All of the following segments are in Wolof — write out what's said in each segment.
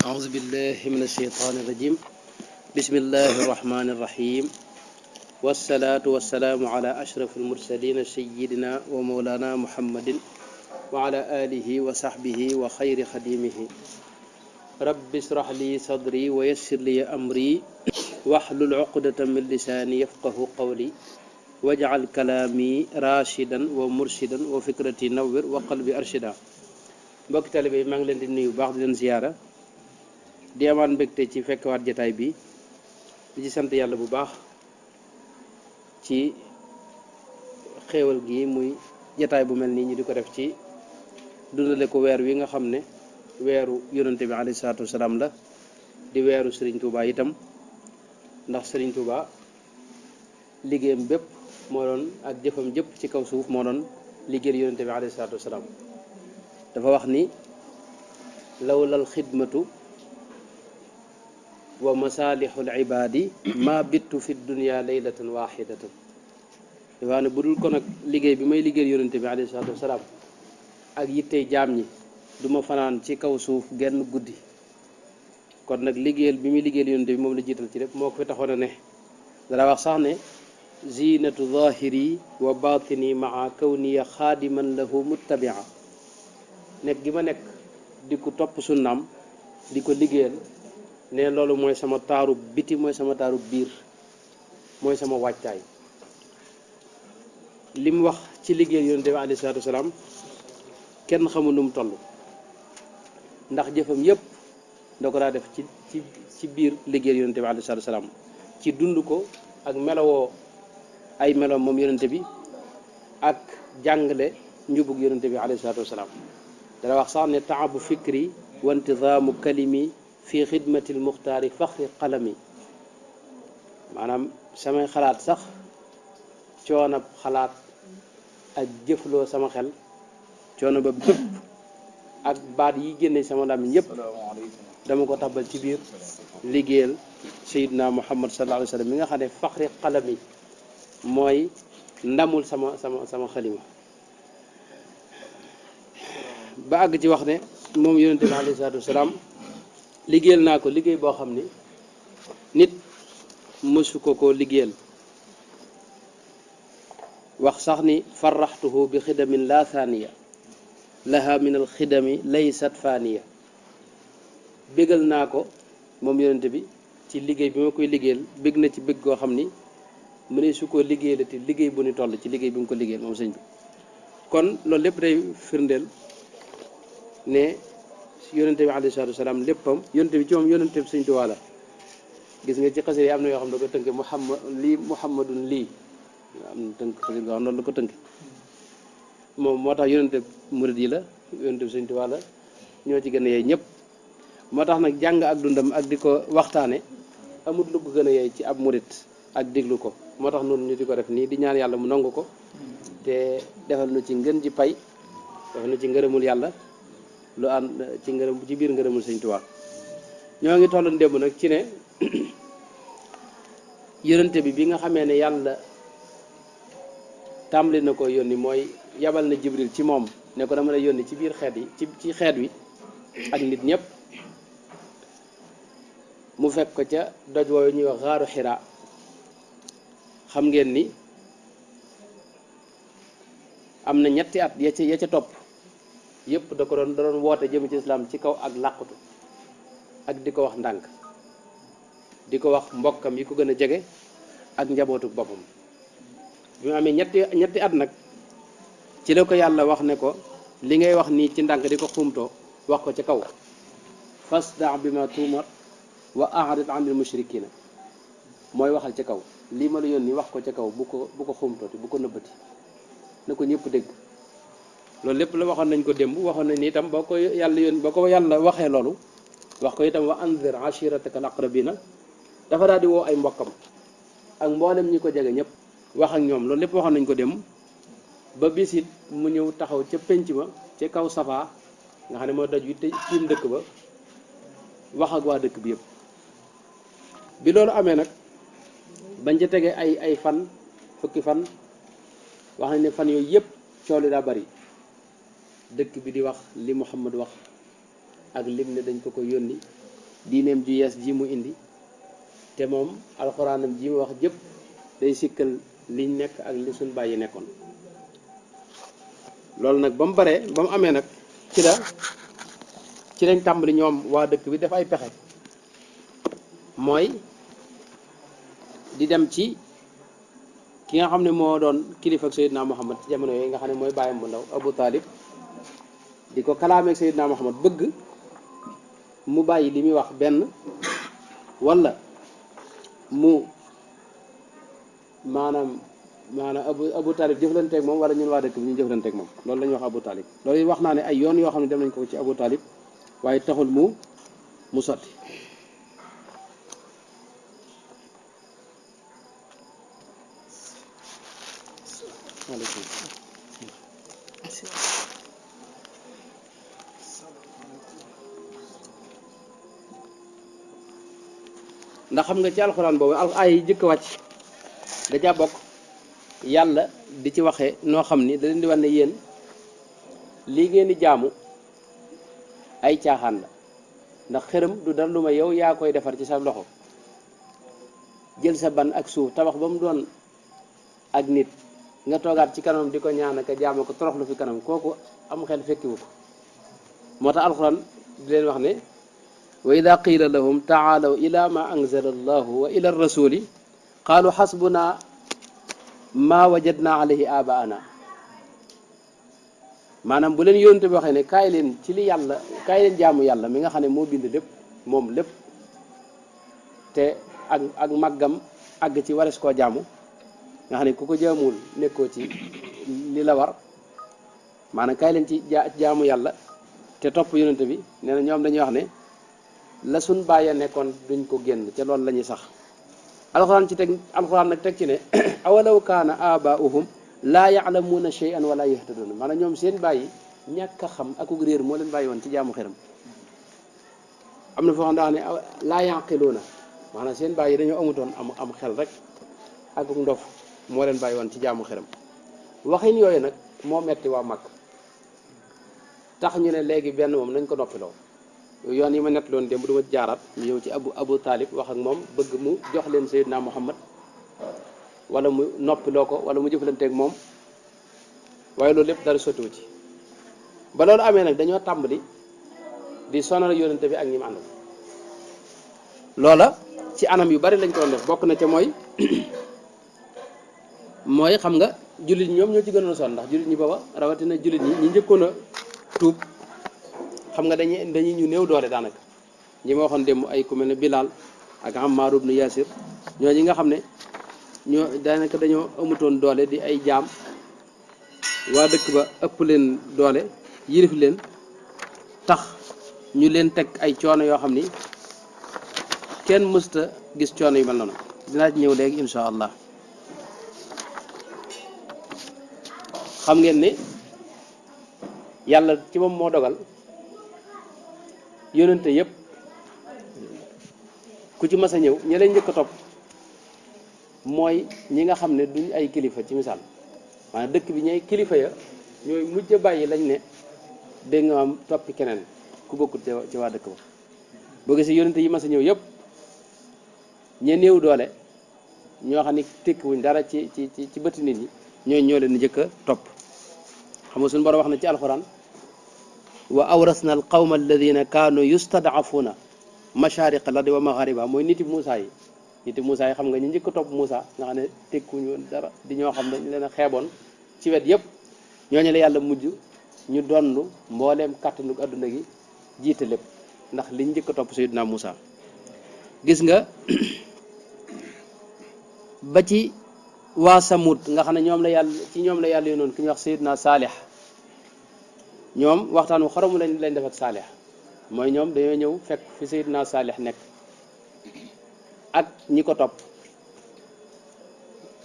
أعوذ بالله من الشيطان الرجيم بسم الله الرحمن الرحيم والصلاة والسلام على أشرف المرسلين سيدنا ومولانا محمد وعلى آله وصحبه وخير خديمه رب اشرح لي صدري ويسر لي أمري واحلل عقدة من لساني يفقه قولي واجعل كلامي راشدا ومرشدا وفكرتي نور وقلبي أرشدا mbokk talibé yi maa ngi leen di nuyu baax di leen ziyaara di amaat mbégte ci fekkwaat jataay bi di ci sant yàlla bu baax ci xéewal gi muy jataay bu mel nii ñu di ko def ci dundale ko weer wi nga xam ne weeru yonante bi alayhi salaatu wasalaam la di weeru Serigne Touba itam ndax Serigne Touba liggéeyam bépp moo doon ak jëfam jëpp ci kaw suuf moo doon liggéeyal yonante bi alayhi salaatu wasalaam dafa wax ni lawlal xidmatu wa masalihul ibadi ma bittu fi dunya laylatan wahidatan dafa ne bu dul ko nag liggéey bi may liggéeyal yonente bi alayhi salaatu wasalaam ak yittey jaam ñi duma fanaan ci kaw suuf genn guddi kon nag liggéeyal bi muy liggéeyal yonente bi moom la jiital ci lépp moo ko fi taxoon a ne dara wax sax ne zinatu zahiri wa batini maa kawniya xaadiman lahu muttabia nekk gi ma nekk di ko topp sunnaam di ko liggéeyal ne loolu mooy sama taaru biti mooy sama taaru biir mooy sama wàccaay li mu wax ci liggéeyal yonente bi alayhi salaatu wasalaam kenn xamul nu mu toll ndax jëfam yépp da ko daa def ci biir liggéeyal yonente bi alayhi salaatu wasalaam ci dund ko ak melowoo ay meloom moom yonente bi ak jàngale njubug yonente bi alayhi salaatu wasalaam dara wax sax ne taabu fikri wa intizaamu kalimi fi xidmati lmuxtaari faxri qalami maanaam samay xalaat sax coonab xalaat ak jëfloo sama xel coono ba bépp ak baat yi génne sama làmmiñ yépp dama ko tabal ci biir liggéeyal sayidna muhammad sallallahu alayhi wa sallam mi nga xam ne faxri qalami mooy ndamul sama xalima ba àgg ci wax ne moom yonente bi alayhi salaatu wasalaam liggéeyal naa ko liggéey boo xam ni nit mësu ko liggéeyal wax sax ni farraxtuhu bi xidamin la thaniya laha min al xidami laysat faniya bégal naa ko moom yonente bi ci liggéey bi ma koy liggéeyal bég na ci bég goo xam ni mu ne su ko liggéeyalati liggéey bu ni toll ci liggéey bi mu ko liggéeyal moom sëñ bi kon loolu lépp day firndeel ne yonente bi alayhi salaatu wasalaam léppam yonente bi ci moom yonente bi Sëñ Tuubaa la gis nga ci xasida yi am na yoo xam ne da ko tënke muhammadun lii am na tënk xasida yoo xam ne loolu la ko tënke moom moo tax yonente murid yi la yonente bi Sëñ Tuubaa la ñoo ci gën a yeey ñëpp moo tax nag jàng ak dundam ak di ko waxtaane amul lu ko gën a yeey ci ab murid ak diglu ko moo tax noonu ñu di ko def nii di ñaan yàlla mu nangu ko te defal nu ci ngën ji pay defal nu ci ngërëmul yàlla lu ànd ci ngërëm ci biir ngërëmul Sëñ Tuubaa ñoo ngi tolloon démb nag ci ne yonente bi nga xamee ne yàlla tàmbali na ko yónni mooy yabal na Jibril ci moom ne ko dama lay yónni ci biir xeet yi ci xeet wi ak nit ñëpp mu fekk ko ca doj woowu ñuy wax xaaru Xiraa xam ngeen ni am na ñetti at ya ca topp yëpp da doon woote jëm ci islam ci kaw ak làqutu ak di ko wax ndànk di ko wax mbokkam yi ko gën a jege ak njabootu boppam bi mu amee ñetti at nag ci la ko yàlla wax ne ko li ngay wax nii ci ndànk di ko xumtoo wax ko ci kaw fasda bi ma tuumar wa a'rid anil mushrikina mooy waxal ci kaw lii ma la yónni wax ko ci kaw bu ko xumtooti bu ko nëbbati na ko ñëpp dégg loolu lépp la waxoon nañ ko démb waxoon nañ ni itam boo ko yàlla waxee loolu wax ko itam wa anzir ashirataka al aqrabina dafa daal di woo ay mbokkam ak mboolem ñi ko jege ñëpp wax ak ñoom loolu lépp waxoon nañ ko démb ba bisit mu ñëw taxaw ca penc ma ca kaw safaa nga xam ne moo doj wi te tiim dëkk ba wax ak waa dëkk bi yëpp bi loolu amee nag bañ ca tegee ay fan fukki fan wax nañ ne fan yooyu yëpp coow li daa bari dëkk bi di wax li Muhammad wax ak lim ne dañ ko yónni diineem ju yees ji mu indi te moom alxuraanam ji mu wax jëpp day sikkal liñ nekk ak li suñ bàyyi nekkoon. loolu nag ba mu baree ba mu amee nag ci lañ tàmbali ñoom waa dëkk bi def ay pexe mooy di dem ci ki nga xam ne moo doon kilifa ak Seydina Muhammad ci jamono yooyu nga xam ne mooy bàyyam bu ndaw Abu Talib di ko kalaameeg Seydina Muhammad bëgg mu bàyyi li muy wax benn wala mu maanaam Abu Talib jëflanteeg moom wala ñun waa dëkk bi ñu jëflanteeg moom loolu la ñuy wax Abu Talib loolu wax naa ne ay yoon yoo xam ne dem nañ ko ci Abu Talib waaye taxul mu sotti. ndax xam nga ci alxuraan boobu ay yi jëkk wàcc da caa bokk yàlla di ci waxee noo xam ni da leen di wax ne yéen lii ngeen di jaamu ay caaxaan la ndax xërëm du dara lu ma yow yaa koy defar ci sa loxo jël sa ban ak suuf tabax ba mu doon ak nit nga toogaat ci kanam di ko ñaan ak jaamu ko toroxlu fi kanam kooku am xel fekkiwu ko moo tax alxuraan di leen wax ne wa ida qiila lahum taalaw ila ma anzala allahu wa ila rasuli qaalu xasbuna ma wajadna alayhi abaana maanaam bu leen yónte bi waxee ne kaay leen ci li yàlla kaay leen jaamu yàlla mi nga xam ne moo bind lépp moom lépp te ak màggam àgg ci wares koo jaamu nga xam ne ku ko jaamuwul nekkoo ci li la war maanaam kaay leen ci jaamu yàlla te topp yónente bi nee na ñoom dañuy wax ne la suñ bàyyi nekkoon duñ ko génn ca loolu la ñuy sax alxuraan nag teg ci ne awalaw kaana abaauhum laa yaalamuuna shay'an wala yahtaduna maanaam ñoom seen bàyyi ñàkk a xam akuk réer moo leen bàyyi woon ci jaamu xeram am na foo xam daa ne laa yaqiluuna maanaam seen bàyyi dañoo amutoon am xel rek akuk ndof moo leen bàyyi woon ci jaamu xeram waxin yooyu nag moo metti waa mag tax ñu ne léegi benn moom nañ ko noppiloo yoon yi ma nett loon démb du ma jaaraat ñu ñëw ci Abu Talib wax ak moom bëgg mu jox leen Seydina Muhammad wala mu noppiloo ko wala mu jëflanteeg moom waaye loolu lépp dara sottiwu ci ba loolu amee nag dañoo tàmbali di sonal yónnente bi ak ñi mu àndal loola ci anam yu bari lañ ko doon def bokk na ca mooy xam nga jullit ñi ñoom ñoo ci gënoon a sonn ndax jullit ñi booba rawatina jullit ñi njëkkoon a tuub xam nga dañuy ñu néew doole daanaka ñi ma waxoon démb ay ku mel ne Bilal ak Ammar ibn Yasir ñoo ñi nga xam ne ñoo daanaka dañoo amutoon doole di ay jaam waa dëkk ba ëpp leen doole yilif leen tax ñu leen teg ay coono yoo xam ni kenn mësta gis coono yu mel noonu dinaa ci ñëw léegi insha allah xam ngeen ne yàlla ci moom moo dogal yónnente yépp ku ci mas a ñëw ñi lay njëkk a topp mooy ñi nga xam ne duñ ay kilifa ci misaal maanaam dëkk bi ñooy kilifa ya ñooy mujj bàyyi lañ ne dégg nga am toppi keneen ku bokkut ci waa dëkk ba boo gisee yónnente yi mas a ñëw yépp ñe néew doole ñoo xam ne tekkiwuñ dara ci bëti nit ñi ñoo leen njëkk a topp xam nga suñu borom wax na ci alxuraan wa awrasna al qawma alladina kaanu yustadafuna mashariq al ardi wa maghariba mooy niti Moussa yi xam nga ñu njëkk a topp Moussa nga xam ne tekkuñu woon dara di ñoo xam ne ñu leen a xeeboon ci wet yépp ñooñu la yàlla mujj ñu donn mbooleem kàttanu adduna gi jiite lépp ndax liñ njëkk a topp Seydina Moussa gis nga ba ci waa Samud nga xam ne ñoom la yàlla yónnoon ki ñuy wax Seydina Saalih ñoom waxtaan wu xaramu lañ def ak Saalih mooy ñoom dañoo ñëw fekk fi Seydina Saalih nekk ak ñi ko topp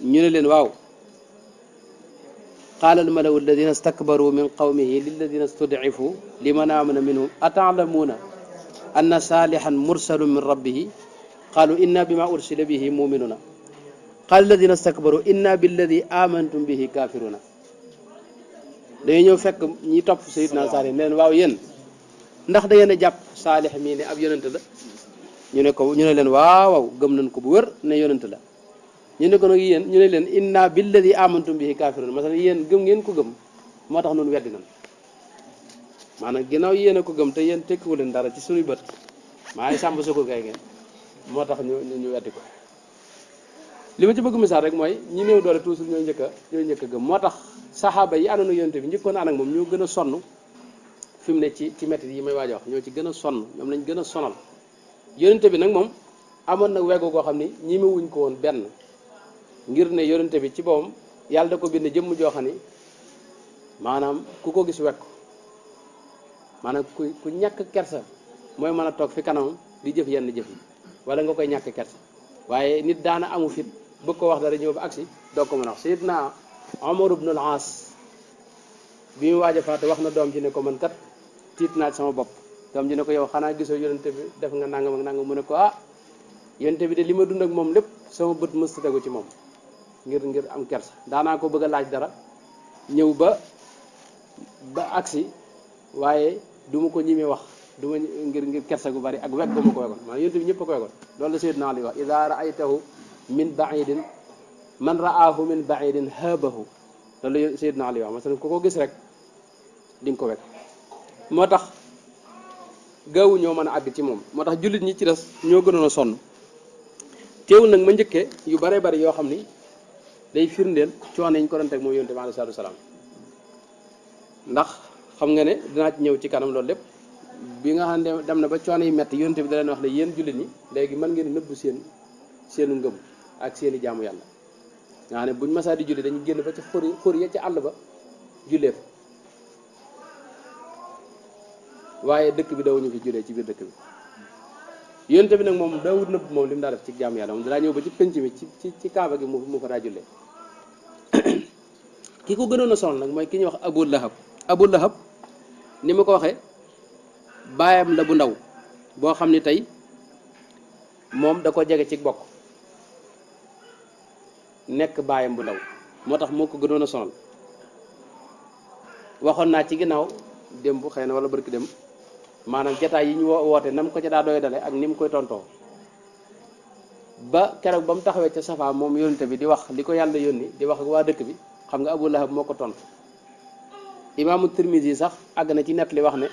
ñu ne leen waaw qaala al malawu alladina stakbaru min qawmihi lilladina studcifu liman amana minhum ataclamuuna anna saalihan mursalun min rabbihi qaalu inna bima ursila bihi muminuna qaala alladina stakbaru inna billadi amantum bihi kafiruna dañuy ñëw fekk ñi topp Seydina Saalih ne leen waaw yéen ndax da ngeen a jàpp Saalih mii ne ab yonente la ñu ne leen waaw gëm nañ ko bu wër ne yonent la ñu ne ko nag yéen ñu ne leen inna billadi amantum bihi kafirun masalan yéen gëm ngeen ko gëm moo tax noonu weddi nañ maanaam ginnaaw yéen a ko gëm te yéen tekkiwu leen dara ci suñuy bët maa ngi sàmb sukkur kay ngeen moo tax ñu weddi ko li ma ci bëgg misaal rek mooy ñi néew doole toujours ñooy njëkk a gëm moo tax saxaaba yi àndoon ak yonent bi njëkkoon ànd ak moom ñoo gën a sonn fi mu ne ci métti yi may waaj a wax ñoo ci gën a sonn ñoom lañ gën a sonal yonent bi nag moom amoon nag weggu koo xam ni ñi ma wuñ ko woon benn ngir ne yonent bi ci boppam yàlla da ko bind jëmm joo xam ni maanaam ku ko gis wekk maanaam ku ñàkk kersa mooy mën a toog fi kanamam di jëf yenn jëf yi wala nga koy ñàkk kersa waaye nit daana amu fit bëgg ko wax dara ñëw ba agsi doo ko mën a wax Sayyidna Umar ibn al-As bi mu waaj a faatu wax na doom ji ne ko man kat tiit naa sama bopp doom ji ne ko yow xanaa gisoo yonente bi def nga nangam ak nangam mu ne ko yonente bi de li ma dund ak moom lépp sama bët mësta tegu ci moom ngir am kersa daanaa ko bëgg a laaj dara ñëw ba agsi waaye du ma ko ñime wax du ma ngir kersa gu bari ak wegg gu ma ko wegoon maanaam yonente bi ñëpp a ko wegoon loolu la Sayyidna Ali wax ida raaytahu min baidin man raahu min baidin haabahu loolu la Sayyidna Ali wax masalan ku ko gis rek di nga ko wekk moo tax gaawu ñoo mën a àgg ci moom moo tax jullit ñi ci des ñoo gënoon a sonn teewul nag ma njëkkee yu bare bari yoo xam ni day firndeel coono yi ñu ko doon teg moom yonent bi alayhi salaatu salaam ndax xam nga ne dinaa ci ñëw ci kanam loolu lépp bi nga xam ne dem na ba coono yi metti yonent bi da leen wax ne yéen jullit ñi léegi mën ngeen nëbbu seenu ngëm ak seeni jaamu yàlla nga xam ne buñ masaa di julli dañuy génn ba ci xur ya ci àll ba jullee fa waaye dëkk bi dawuñu fi jullee ci biir dëkk bi yonent bi nag moom daawut nëbb moom li mu daa def ci jaamu yàlla moom daa ñëw ba ci penc mi ci kaaba gi mu fa daa jullee ki ko gënoon a sonal nag mooy ki ñuy wax Abu Lahab ni ma ko waxee baayam la bu ndaw boo xam ni tey moom da ko jege ci bokk nekk baayam bu ndaw moo tax moo ko gënoon a sonal waxoon naa ci ginnaaw démb xëy na wala barki dem maanaam jataay yi ñu woote nam ko ca daa doy dale ak ni mu koy tontoo ba keroog ba mu taxawee ca Safa moom yónnte bi di wax li ko yàlla yónni di wax ak waa dëkk bi xam nga Abu Lahab moo ko tontu imaamu Tirmisi sax àgg na ci nett li wax ne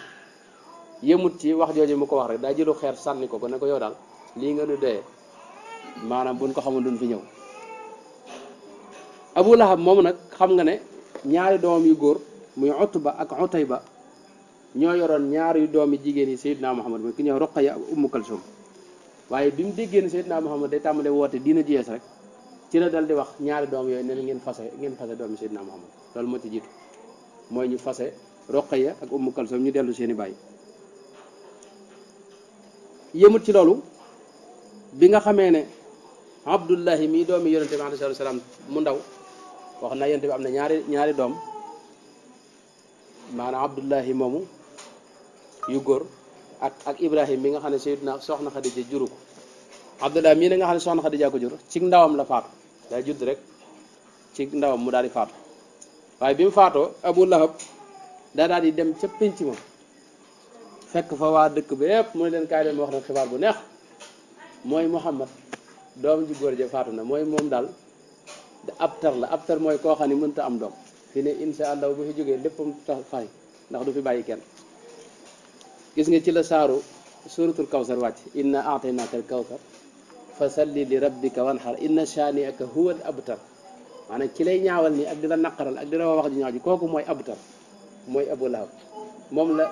yëmut ci wax jooju mu ko wax rek daa jëlu xeer sànni ko ne ko yow daal lii nga nu doyee maanaam buñ ko xamul duñ fi ñëw Abu Lahab moom nag xam nga ne ñaari doomam yu góor muy Utba ak Utayba ñoo yoroon ñaari doomi jigéen yi Seydina Muhammad mooy ki ñëw Ruqayya ak Ummu Kalsum waaye bi mu déggee ne Seydina Muhammad day tàmbalee woote diina jiyees rek ci la dal di wax ñaari doom yooyu ne ngeen fase doomi Seydina Muhammad loolu moo ci jiitu mooy ñu fase Ruqayya ak Ummu Kalsum ñu dellu seeni baay yëmut ci loolu bi nga xamee ne Abdullahi mii doomi yonente bi alayhi salaam mu ndaw wax na yonente bi am na ñaari doom maanaam Abdullahi moomu yu góor ak Ibrahim mi nga xam ne Seydina soxna Xadija juru ko Abdullahi mii ne nga xam ne soxna Xadija ko jur ci ndawam la faatu day judd rek ci ndawam mu daal di faatu waaye bi mu faatoo Abu Lahab daa daal di dem ca pénc ma fekk fa waa dëkk ba yépp mu ne leen kaay leen wax na xibaar bu neex mooy Muhammad doom ji góor ja faatu na mooy moom daal abtar la abtar mooy koo xam ne mënta am doom fi ne insha allah bu fi jógee léppam tax fay ndax du fi bàyyi kenn gis nga ci la saaru suratul kawsar wàcc inna a'taynaka al kawsar fa salli li rabbika wanhar inna shani'aka huwa al abtar maanaam ci lay ñaawal nii ak di la naqaral ak di la wax ju ñaaw ji kooku mooy abtar mooy Abu Lahab moom la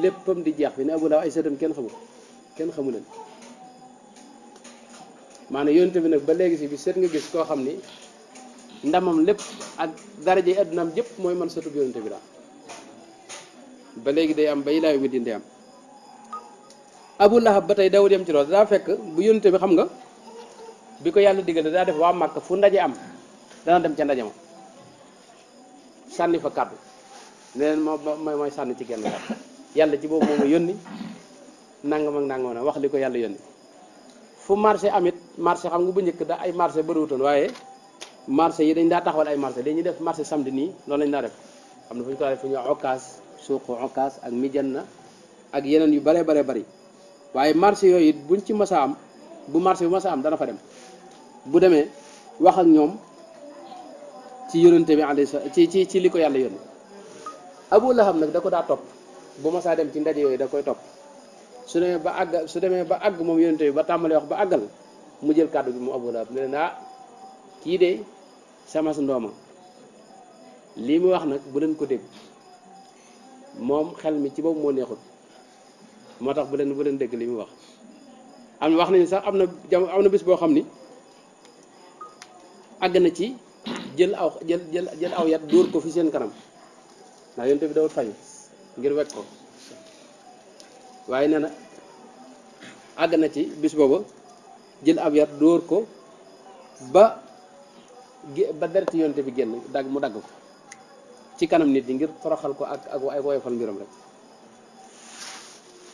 léppam di jeex fi ne Abu Lahab ay sëtam kenn xamu leen maanaam yonte bi nag ba léegi si bi seet nga gis koo xam ni ndamam lépp ak daraje yi addunaam jëpp mooy man sëtub yonte bi daal ba léegi day am ba ilaayu mi dinde am Abu Lahab ba tey dawul yem ci loolu daa fekk bu yonte bi xam nga bi ko yàlla digal daa def waa Màkka fu ndaje am dana dem ca ndaje ma sànni fa kàddu neneen mooy sànni ci genn kàddu yàlla ci boobu moom a yónni nangam ak nangam na wax li ko yàlla yónni fu marché amit marché xam nga bu njëkk da ay marché bëriwutoon waaye marché yi dañ daa taxawal ay marché dañuy def marché samedi nii loolu lañ daa def xam na fu ñu ko def fu ñu Ocass suuqu Ocass ak Mijanna ak yeneen yu bare bari waaye marché yooyu it buñ ci masa am bu marché bu masa am dana fa dem bu demee wax ak ñoom ci yonente bi alayhi ci li ko yàlla yónni. Abu Lahab nag da ko daa topp bu masaa dem ci ndaje yooyu da koy topp su demee ba àgg moom yonente bi ba tàmbali wax ba àggal mu jël kàddu bi mu Abu Lahab ne leen kii de sama su ndooma lii mu wax nag bu leen ko dégg moom xel mi ci boobu moo neexul moo tax bu leen dégg li mu wax. wax nañu sax am na bis boo xam ni àgg na ci jël aw yat dóor ko fi seen kanam ndax yonte bi dawut fayu ngir wekk ko waaye nee na àgg na ci bis booba jël ab yat dóor ko ba dereti yonte bi génn mu dagg ko ci kanam nit ñi ngir toroxal ko ak woyofal mbiram rek.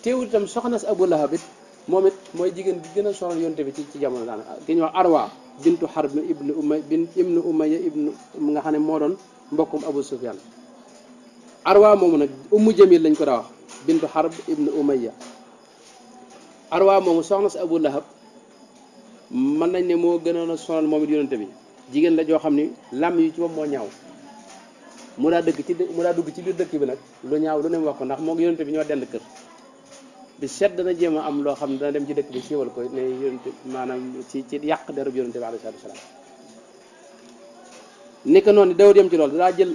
teewul itam soxna si Abu Lahab it moom it mooy jigéen bi gën a sonal yonte bi ci jamono daanaka ki ñuy wax Arwa bintu Harb ibnu Umayya nga xam ne moo doon mbokkum Abu Sufyan. Arwa moomu nag Ummu Jamil lañ ko daa wax bintu Harb ibnu Umayya. Arwa moomu soxna si Abu Lahab mën nañ ne moo gënoon a sonal moom it yonente bi jigéen la joo xam ni làmm yi ci moom moo ñaaw mu daa dugg ci biir dëkk bi nag lu ñaaw lu ne mu wax ko ndax moo yonente bi ñoo dend kër di seet dana jéem a am loo xam ne dana dem ci dëkk bi siiwal ko ne yonente maanaam ci yàq derub yonente bi alayhi salaam nekk noonu daw dem ci loolu daa jël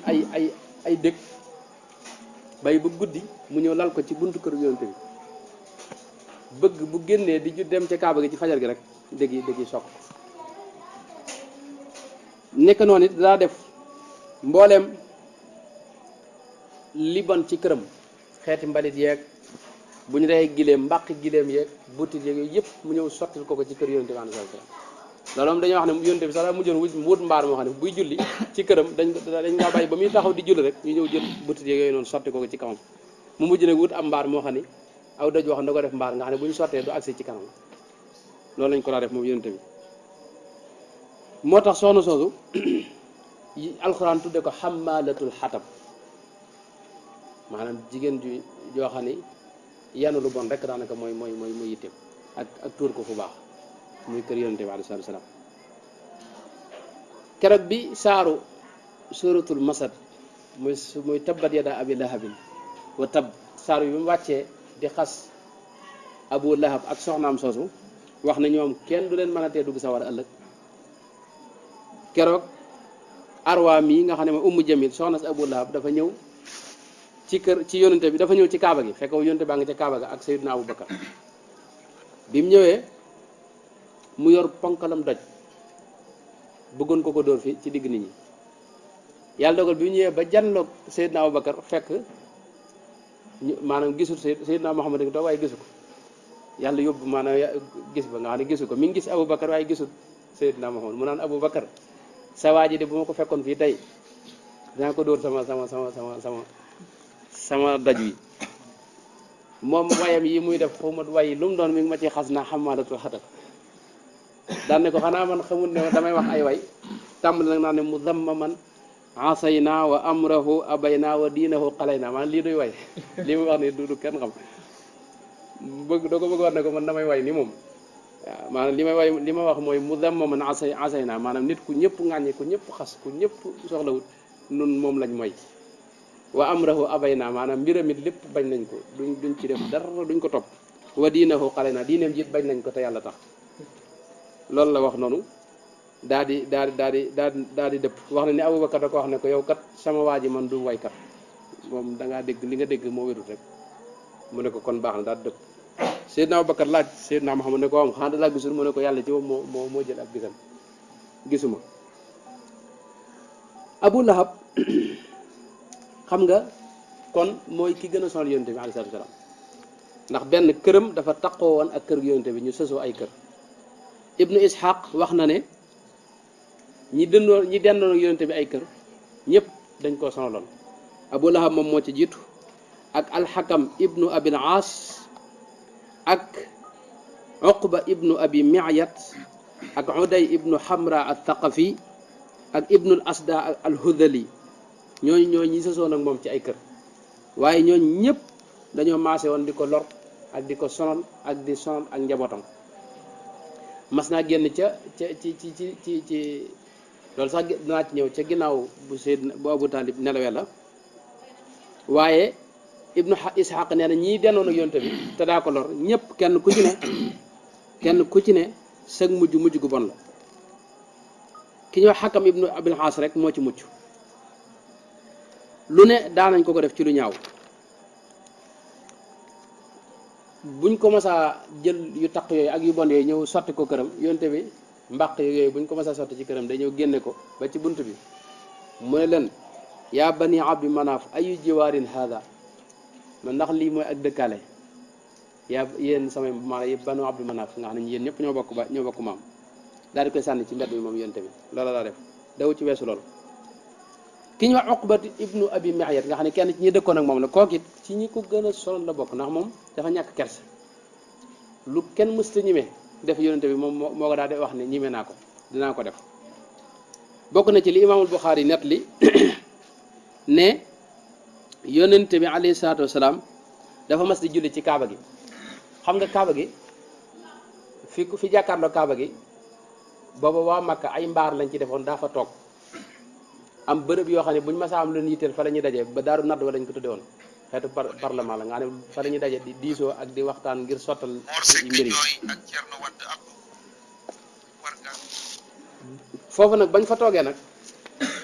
ay dëkk bay ba guddi mu ñëw lal ko ci buntu kër yonente bi bëgg bu génnee di dem ca kaaba gi ci fajar gi rek dëgg yi sokk nekk noonu it daa def mbooleem li bon ci këram xeeti mbalit yeeg bu ñu rey gileem mbàq gileem yeeg butit yeeg yooyu yëpp mu ñëw sottil ko ci kër yonente bi alayhi salaam loolu moom dañoo wax ne yonente bi sax daa mujjoon wut mbaar moo xam ne buy julli ci këram dañ ngaa bàyyi ba muy taxaw di julli rek ñu ñëw jël butit yeeg yooyu noonu sotti ko ci kawam mu mujj nag wut am mbaar moo xam ne aw doj wax da ko def mbaar nga xam ne bu ñu sottee du agsi ci kanam loolu lañ ko daa def moom yonente bi moo tax soxna soosu alxuraan tudde ko xammaalatul xatab maanaam jigéen ju joo xam ne yanu lu bon rek daanaka mooy yitteem ak tuur ko fu baax muy kër yonente bi alayhi salaam keroog bi saaru suratul masad muy tabbat yada abi lahabin wa tab saaru bi mu wàccee di xas Abu Lahab ak soxnaam soosu wax na ñoom kenn du leen mën a tee dugg sawar ëllëg keroog Arwa mii nga xam ne ma Ummu Jamil soxna si Abu Lahab dafa ñëw ci yonente bi dafa ñëw ci kaaba gi fekk yonente baa ngi ca kaaba ga ak Sayyidina Abu Bakar bi mu ñëwee mu yor ponkalam doj bëggoon ko dóor fi ci digg nit ñi yàlla dogal bi mu ñëwee ba janloog Sayyidina Abu Bakar fekk maanaam gisul Sayyidina Muhammad ngi toog waaye gisu ko yàlla yóbbu maanaam gis ba nga xam ne gisu ko mi ngi gis Abu Bakar waaye gisul Sayyidina Muhammad mu naan Abu Bakar sa waa ji de bu ma ko fekkoon fii tey dinaa ko dóor sama daj wi moom wayam yi muy def xawmat way lu mu doon mi ngi ma ci xas naa xamaalatul xatab daan ne ko xanaa man xamul ne damay wax ay way tàmbali nag naa ne muzammaman asayna wa amrahu abayna wa diinahu qalayna maanaam lii duy way lii muy wax ni du kenn xam doo ko bëgg war ne ko man damay way ni moom waaw maanaam li ma wax mooy muzammaman asayna maanaam nit ku ñëpp ŋàññi ku ñëpp xas ku ñëpp soxlawut nun moom lañ mooy wa amrahu abayna maanaam mbiramit lépp bañ nañ ko duñ ci def dara duñ ko topp wa diinahu qalayna diineem jiit bañ nañ ko te yàlla tax loolu la wax noonu daa di dëpp wax na ni Abubakar da ko wax ne ko yow kat sama waa ji man du waykat moom dangaa dégg li nga dégg moo wérut rek mu ne ko kon baax na daal di dëpp Seydina Abubakar laaj Seydina Muhammad ne ko am xanaa da laa gisul mu ne ko yàlla ci moom moo jël ab gisam gisuma Abu Lahab xam nga kon mooy ki gën a sonal yonente bi alayhi salaam ndax benn këram dafa taqoo woon ak kër yonente bi ñu sësoo ay kër Ibnu Ishaq wax na ne ñi dendoon ak yonente bi ay kër ñëpp dañ koo sonaloon Abu Lahab moom moo ci jiitu ak alxakam ibnu abil aas ak uqba ibnu abi mi'yat ak uday ibnu hamra al thaqafi ak ibnu al asda al hudali ñooñu ñi sësoon ak moom ci ay kër waaye ñooñu ñëpp dañoo maase woon di ko lor ak di ko sonal ak di sonal ak njabootam mas naa génn ci loolu sax danaa ci ñëw ca ginnaaw bu Seydina bu Abu Talib nelawee la waaye ibnu Ishaq nee na ñii denoon ak yonte bi te daa ko lor ñëpp kenn ku ci ne sag mujj gu bon la ki ñoo Xakam ibnu Abil Xaas rek moo ci mucc lu ne daanañ ko def ci lu ñaaw buñ ko masaa jël yu taq yooyu ak yu bon yooyu ñëw sotti ko këram yonte bi mbaq yooyu buñ ko masaa sotti ci këram day ñëw génne ko ba ci bunt bi mu ne leen yaa bani abdi manaaf ayu jiwaarin haada man ndax lii mooy ak dëkkaale yaa yéen samay maanaam yëpp banu abdi manaaf nga xam ne yéen ñëpp ñoo bokk maam daal di koy sànni ci mbedd mi moom yonte bi loola laa def daw ci weesu loolu ki ñu wax Uqbat ibnu Abi Mu'ayt nga xam ne kenn ci ñi dëkkoon ak moom la kooku it ci ñi ko gën a sonal la bokk ndax moom dafa ñàkk kersa lu kenn mësta ñime def yonente bi moom moo ko daal di wax ne ñime naa ko dinaa ko def bokk na ci li imaamul Buxaari net li ne yonente bi alayhi salaatu wasalaam dafa mas di julli ci kaaba gi xam nga kaaba gi fi jàkkaarloo kaaba gi booba waa Makka ay mbaar lañ ci defoon daa fa toog am bërëb yoo xam ne buñ masaa am lu ñu yitteel fa la ñuy daje ba daaru nadd wa lañ ko tudde woon xeetu parlement la nga xam ne fa la ñuy daje di diisoo ak di waxtaan ngir sottal mbir yi foofu nag bañ fa toogee nag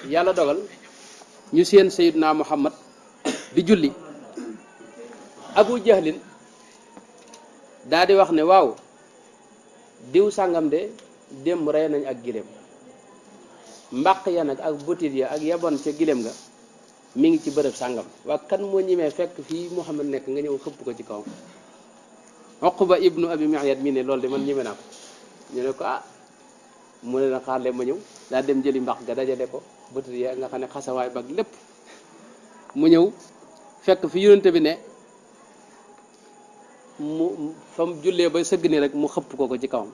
yàlla dogal ñu seen Sayyidna Muhammad di julli Abu Jahlin daa di wax ne waaw diw sàngam de démb rey nañ ak giléem mbaq ya nag ak butit ya ak yabon ca giléem nga mi ngi ci bërëb sàngam waa kan moo ñimee fekk fii Muhammad nekk nga ñëw xëpp ko ci kawam Uqba ibnu Abi Mu'ayt mi ne loolu de man ñime naa ko ñu ne ko mu ne na xaar leen ma ñëw daa dem jëli mbaq ga dajale ko butit ya nga xam ne xasawaay bag lépp mu ñëw fekk fi yonente bi ne mu fam jullee ba sëgg ni rek mu xëpp ko ci kawam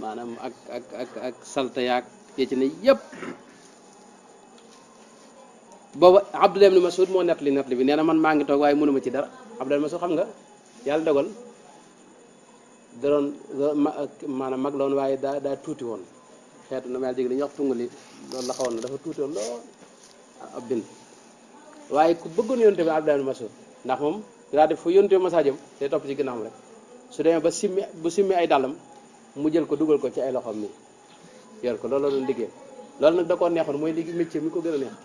maanaam ak salta yaag yee ci ne yëpp booba Abdullah ibn Mas'ud moo nettali bi nee na man maa ngi toog waaye mënuma ci dara Abdullah ibn Mas'ud xam nga yàlla dogal da doon maanaam mag la woon waaye daa tuuti woon xeetu na ma jég li ñuy wax tungali loolu la xawoon na dafa tuuti woon lool ab bind waaye ku bëggoon yonte bi Abdullah ibn Mas'ud ndax moom daa def fu yonte bi masaa jëm day topp ci ginnaawam rek su demee ba simmi ay dàllam mu jël ko dugal ko ci ay loxoom nii yor ko loolu la doon liggéey loolu nag da koo neexoon mooy liggéey métier mi ko gën a neex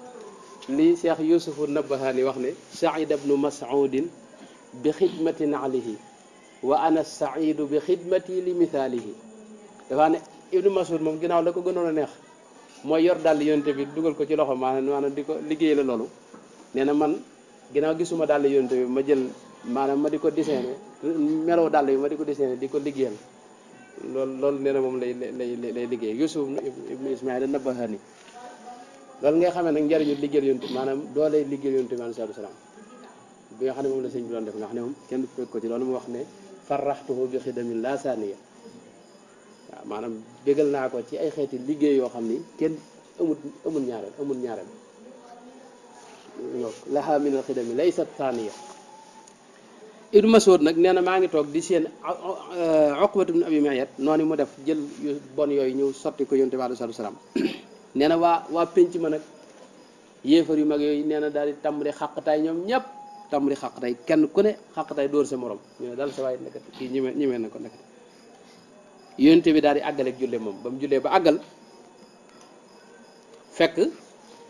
li Cheikh Yusufu Nabahani wax ne Saïd ibnu Mas'udin bi xidmatin alayhi wa ana saidu bi xidmati li mithaalihi dafa ne ibnu Mas'ud moom ginnaaw la ko gënoon a neex mooy yor dàll yonte bi dugal ko ci loxo maanaam di ko liggéey la loolu nee na man ginnaaw gisuma dàll yonte bi ma jël maanaam ma di ko dessiné meloo dàll bi ma di ko dessiné di ko liggéeyal loolu nee na moom lay liggéey Yusuf ibnu Ismaïl Nabahani loolu ngay xamee nag njariñu liggéeyal yonte maanaam doo lay liggéeyal yonte bi alayhi salaam bi nga xam ne moom la sëñ bi doon def nga xam ne moom kenn du fekk ko ci loolu mu wax ne farraxtuhu bi xidamin la saaniya waaw maanaam bégal naa ko ci ay xeeti liggéey yoo xam ni kenn amul ñaareel laha min al xidami laysat saaniya Ibnu Mas'ud nag nee na maa ngi toog di seen Uqbatu ibn Abi Mu'ayt noonu mu def jël yu bon yooyu ñëw sotti ko yonte bi alayhi salaam nee na waa penc ma nag yéefar yu mag yooyu nee na daal di tàmbali xàqtaay ñoom ñëpp tàmbali xàqtaay kenn ku ne xàqtaay dóor sa morom ñu ne daal sa waay nekkat kii ñimee na ko nekkat yonte bi daal di àggale ak julle moom ba mu jullee ba àggal fekk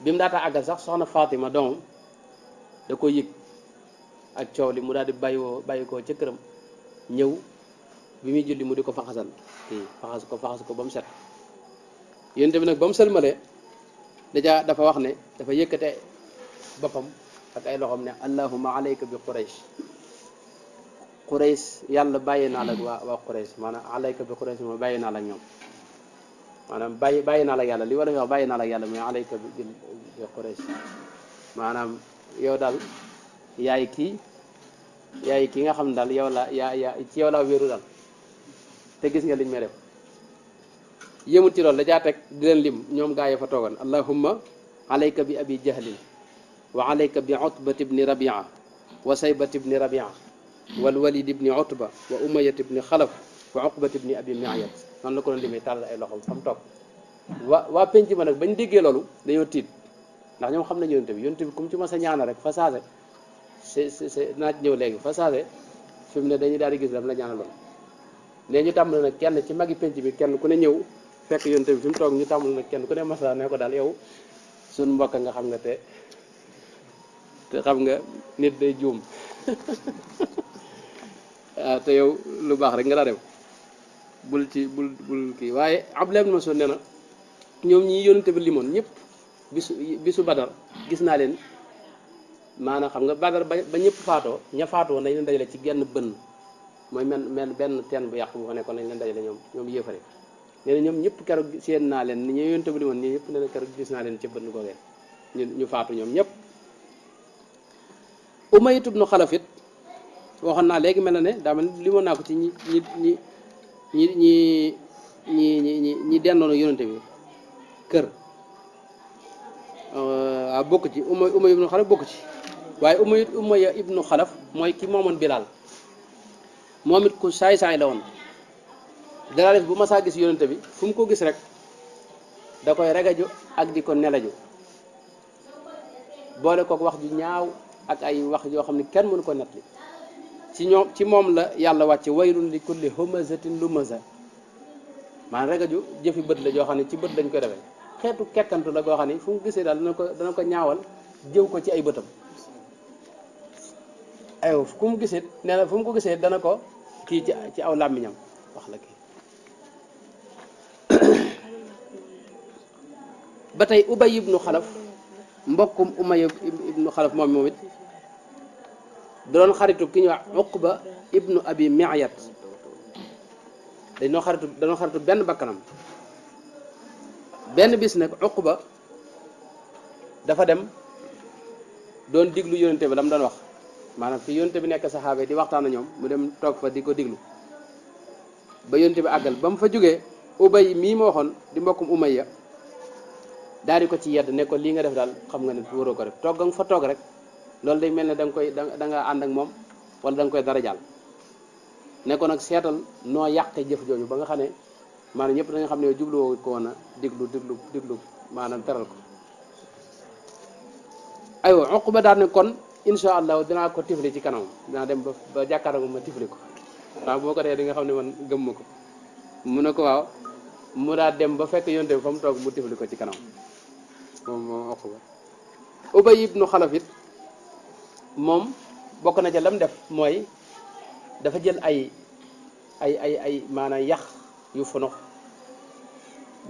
bi mu daataa àggal sax soxna Fatima doomam da ko yëg ak coow li mu daal di bàyyi koo ca këram ñëw bi muy julli mu di ko faxasal kii faxas ko ba mu set yonte bi nag ba mu sëlmalee dafa wax ne dafa yëkkate boppam ak ay loxoom ne allahumma alayka bi Quraysh yàlla bàyyi naa la ak waa Quraysh maanaam alayka bi Quraysh mooy bàyyi naa la ak ñoom maanaam bàyyi naa la ak yàlla li war a wax bàyyi naa la ak yàlla mooy alayka bi Quraysh maanaam yow daal yaay kii nga xam ne daal yow la ci yow laa wéeru daal te gis nga liñ may def yëmut ci loolu da caa teg di leen lim ñoom gaa yi fa toogoon allahumma alayka bi abi jahlin wa alayka bi utbat ibni rabia wa saybat ibni rabia wal walid ibni utba wa umayat ibni xalaf wa uqbat ibni abi miayat noonu la ko doon limee tàll ay loxom fa mu toog waa penc ma nag bañ déggee loolu dañoo tiit ndax ñoom xam nañ yonte bi comme ci ma sa ñaana rek fa saase c'est naa ñëw léegi fa saase fi mu ne dañuy daal di gis dam la ñaana loolu ne ñu tàmbali nag kenn ci magi penc bi kenn ku ne ñëw fekk yonte bi fi mu toog ñu tàmbali nag kenn ku ne masa ne ko daal yow suñ mbokk nga xam nga te xam nga nit day juum waaw te yow lu baax rek nga daa def bul kii waaye Abdullah ibn Mas'ud nee na ñoom ñi yonente bi limoon ñëpp bisu badar gis naa leen maanaam xam nga badar ba ñëpp faatoo ña faatoo nañ leen dajale ci genn bënn mooy benn teen bu yàqu bu fa nekkoon nañ leen dajale ñoom yéefare nee na ñoom ñëpp keroog seen naa leen ni ñu yonente bi limoon ñi ñëpp nee na keroog gis naa leen ci bënn googee ñu faatu ñoom ñëpp Umayya ibnu Xalaf it waxoon naa léegi mel na ne daa mel limoon naa ko ci ñi dendoon yonente bi kër waaw bokk ci Umayya ibnu Xalaf bokk ci waaye Umayya ibnu Xalaf mooy ki moomoon Bilaal moom it ku saay-saay la woon dara def bu masaa gis yonente bi fu mu ko gis rek da koy regaju ak di ko nelaju boole kook wax ju ñaaw ak ay wax yoo xam ne kenn mënu ko nettali ci moom la yàlla wàcce waylun li kulli humazatin lumaza maanaam regaju jëfi bët la joo xam ne ci bët lañ koy defee xeetu kekkantu la goo xam ne fu mu gisee daal dana ko ñaawal jëw ko ci ay bëtam aywa fu mu gisee nee na fu mu ko gisee dana ko kii ci aw làmmiñam wax la kii ba tey Ubay ibnu Xalaf mbokkum Umayya ibnu Xalaf moom it doon xaritu ki ñuy wax Uqba ibnu abi Mi'yat dañoo xaritu benn bakkanam benn bis nag Uqba dafa dem doon diglu yonente bi la mu doon wax maanaam fi yonente bi nekk saxaaba di waxtaan ak ñoom mu dem toog fa di ko diglu ba yonente bi àggal ba mu fa jógee Ubay mii ma waxoon di mbokkum Umayya daal di ko ci yedd ne ko lii nga def daal xam nga ne waroo ko def toog nga fa toog rek loolu day mel ne da nga ànd ak moom wala da nga koy dara jàll ne ko nag seetal noo yàqee jëf jooju ba nga xam ne maanaam ñëpp dañu xam ne jubluwoo ko woon a diglu maanaam teral ko aywa Uqba daal ne kon insha allah dinaa ko tifli ci kanam dinaa dem ba jàkkaarloo ma tifli ko waaw boo ko dee di nga xam ne man gëm ma ko mu ne ko waaw mu daal dem ba fekk yonte bi fa mu toog mu tifli ko ci kanam moom Uqba Ubay ibnu Xalaf it moom bokk na ca lam def mooy dafa jël ay maanaam yax yu funox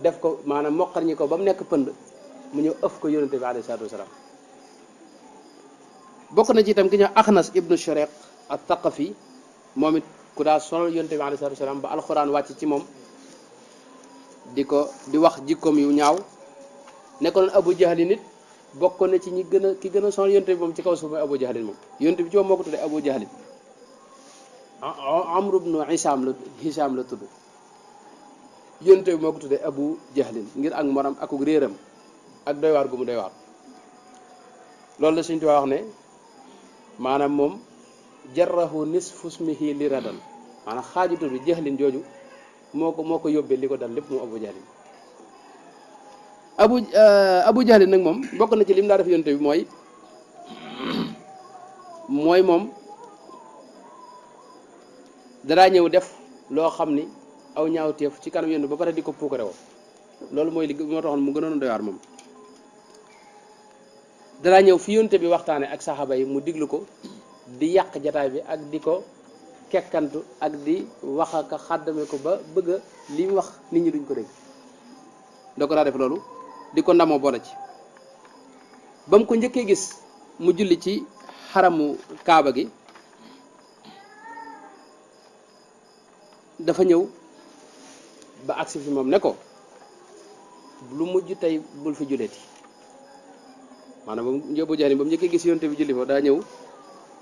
def ko maanaam moqar ñi ko ba mu nekk pënd mu ñëw ëf ko yonente bi alayhi salaatu wasalaam bokk na ci itam ki ñëw Axnas ibnu Shurayq at-Taqafi moom it ku daa sonal yonente bi alayhi salaatu wasalaam ba alxuraan wàcc ci moom di wax jikkoom yu ñaaw nekkoon Abu Jahlin nit bokk na ci ki gën a sonal yonte bi moom ci kaw suuf mooy Abu Jahlin moom yonte bi ci moom moo ko tuddee Abu Jahlin Amr ibnu Hisam la tudd yonte bi moo ko tuddee Abu Jahlin ngir ak moram akuk réeram ak doy waar gu mu doy waar loolu la Sëñ Tuubaa wax ne maanaam moom jarrahu nisfu ismihi li radan maanaam xaaju tur bi Jahlin jooju moo ko yóbbee li ko dal lépp moom Abu Jahlin Abu Jahlin nag moom bokk na ci lim daa def yonte bi mooy moom daraa ñëw def loo xam ni aw ñaawteef ci kanam yonte ba pare di ko puukare woo loolu mooy li moo taxoon mu gënoon doy waar moom daraa ñëw fi yonte bi waxtaane ak saxaaba yi mu diglu ko di yàq jataay bi ak di ko kekkantu ak di wax ak xàddame ko ba bëgg a li mu wax nit ñi duñ ko dégg da ko daa def loolu di ko ndamoo boole ci ba mu ko njëkkee gis mu julli ci xaramu kaaba gi dafa ñëw ba agsi fi moom ne ko lu mujj tey bul fi julleeti maanaam ba Abu Jahlin ba mu njëkkee gis yonte bi julli fa daa ñëw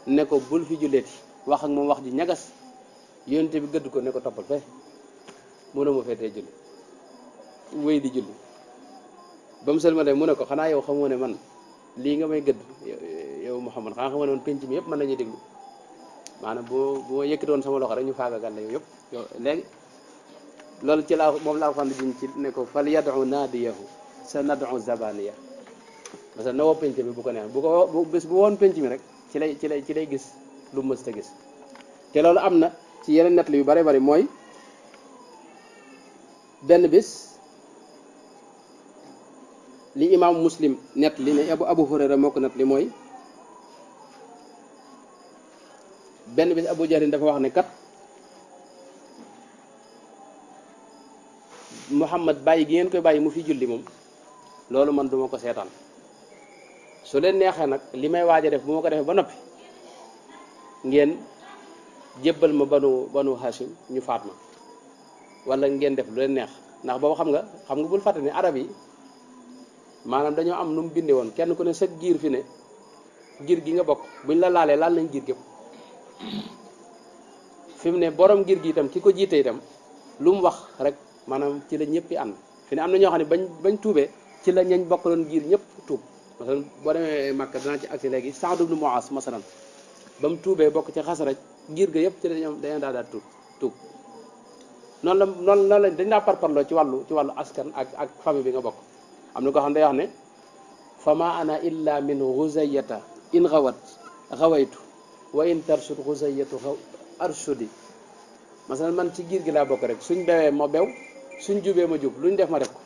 ne ko bul fi julleeti wax ak moom wax ji ñagas yonte bi gëdd ko ne ko toppal fe mënoo ma feetee julli wéy di julli ba mu sëlma mu ne ko xanaa yow xamoo ne man lii nga may gëdd yow Muhammad xanaa xamoo ne man penc mi yëpp mën nañuy déglu maanaam bu ma yëkkati woon sama loxo rek ñu faagagal la yow yëpp yow léegi loolu ci laa moom laa xam ne diñ ci ne ko fal yadu naadiyahu sa nadu zabaniya parce que na woo penc bi bu ko neex bu bés bu woon penc mi rek ci lay gis lu mës ta gis te loolu am na ci yeneen nett yu bare bari mooy benn bis li imam muslim nett li ne abu hurayra moo ko nett li mooy benn bis abu jahlin dafa wax ne kat muhammad bàyyi gi ngeen koy bàyyi mu fi julli moom loolu man duma ko seetaan su leen neexee nag li may waaj a def bu ma ko defee ba noppi ngeen jébbal ma banu hashim ñu faat ma wala ngeen def lu leen neex ndax boobu xam nga bul fàtte ni arab yi maanaam dañoo am nu mu bindee woon kenn ku ne sa giir fi ne giir gi nga bokk buñ la laalee laal nañ giir gépp fi mu ne borom giir gi itam ki ko jiite itam lu mu wax rek maanaam ci la ñëpp ànd fi ne am na ñoo xam ne bañ tuubee ci la ñañ bokkaloon giir ñëpp tuub masalan boo demee Makka danaa ci agsi léegi Saad ibn Muaz masalan ba mu tuubee bokk ci Xasraj giir ga yëpp ci dañoo daal tuub noonu la dañ daa parparloo ci wàllu askan ak famille bi nga bokk am na ko xam ne day wax ne fama ana illa min xuzayata in xawaytu wa in tarsud xuzayatu arshudi masalan man ci giir gi laa bokk rek suñ bewee ma bew suñ jubee ma jub luñ def ma def ko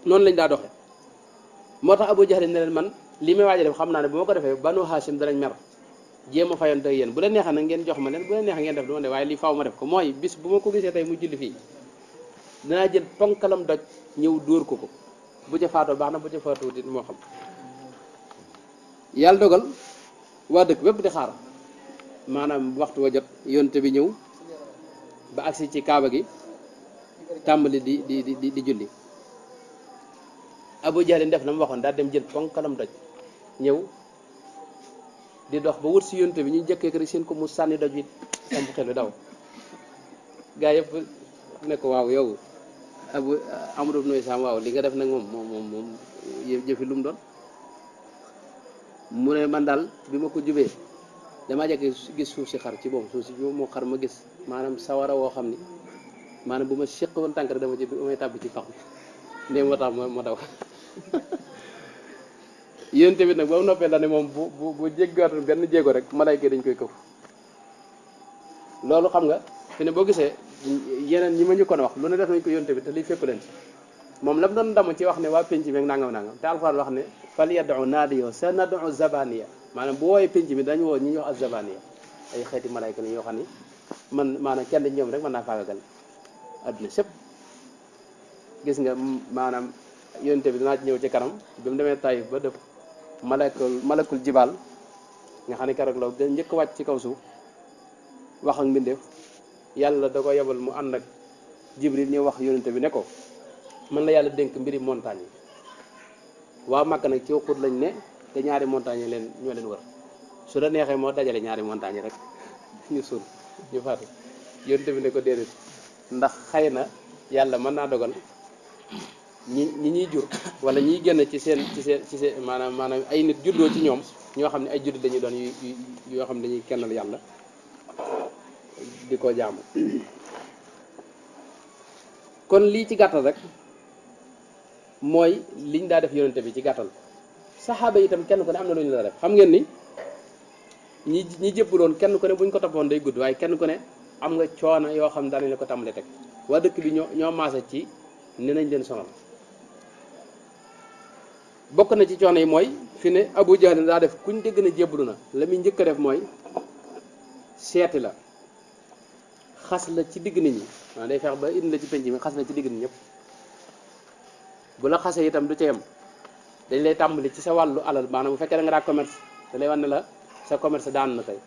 noonu lañ daa doxe moo tax Abu Jahl ne leen man li may waaj a def xam naa ne bu ma ko defee banu Hashim danañ mer jéem a fayante ak yéen bu leen neexee nag ngeen jox ma leen bu leen neexee ngeen def du ma def waaye lii faaw ma def ko mooy bis bu ma ko gisee tey mu julli fii danaa jël ponkalam doj ñëw dóor ko bu ca faatoo baax na bu ca faatoo dit moo xam yàlla dogal waa dëkk bépp di xaar maanaam waxtu wa jot yonte bi ñëw ba agsi ci kaaba gi tàmbali di julli Abu Jahl def na mu waxoon daal dem jël ponkalam doj ñëw di dox ba wut si yonte bi ñu jëkkee rek seen ko mu sànni doj bi samp xel daw gaa yëpp ne ko waaw yow Amru ibn Hisam waaw li nga def nag moom jëfi lu mu doon mu ne man daal bi ma ko jubee damaa jekk gis suuf si xar ci moom suuf si moo xar ma gis maanaam sawara woo xam ni maanaam bu ma séq woon tànk rek dama ci may tàbbi ci pax mi ndéem moo tax ma daw yéen tamit nag ba mu noppee la ne moom bu jéggaatoon benn jéego rek malayka dañ koy këf loolu xam nga fi ne boo gisee yeneen ñi ma ñu kon wax lu ne def nañ ko yónte bi te liy fekk leen ci moom la mu doon damm ci wax ne waa penc mi ak nangam te alxuraan wax ne fal yad'u naadiyahu sa nad'u zabaniya maanaam bu wooyee penc mi dañu woo ñi ñuy wax az zabaniya ay xeeti malayka la yoo xam ni man maanaam kenn ñoom rek mën naa faagagal adduna sëpp gis nga maanaam yónte bi danaa ci ñëw ci kanam bi mu demee Taïf ba dëpp malakul jibaal nga xam ne keroog la da njëkk wàcc ci kaw suuf wax ak mbindeef yàlla da ko yebal mu ànd ak Jibril ñu wax yónente bi ne ko man la yàlla dénk mbiri montagne yi waa Makka nag ci xut lañ ne te ñaari montagne yi ñoo leen wër su la neexee moo dajale ñaari montagne yi rek ñu suul ñu faatu yónente bi ne ko déedéet ndax xëy na yàlla mën naa dogal ñi ñuy jur wala ñiy génn ci seen maanaam ay nit juddoo ci ñoom ñoo xam ne ay judd dañuy doon yoo xam ne dañuy kennal yàlla di ko jaamu kon lii ci gàttal rek mooy liñ daa def yonente bi ci gàttal saxaaba yi itam kenn ku ne am na lu ñu la def xam ngeen ni ñi jëppaloon kenn ku ne buñ ko toppoon day gudd waaye kenn ku ne am nga coono yoo xam ne daanañ la ko tàmbalee teg waa dëkk bi ñoo maasa ci ne nañ leen sonal bokk na ci coono yi mooy fi ne Abu Jahl daa def kuñ dégg na jébbalu na la muy njëkk a def mooy seeti la xas la ci digg nit ñi waaw day fex ba indi la ci penc mi xas la ci digg nit ñëpp bu la xasee itam du ca yem dañ lay tàmbali ci sa wàllu alal maanaam bu fekkee da nga daa commerce da lay wan ne la sa commerce daan na tey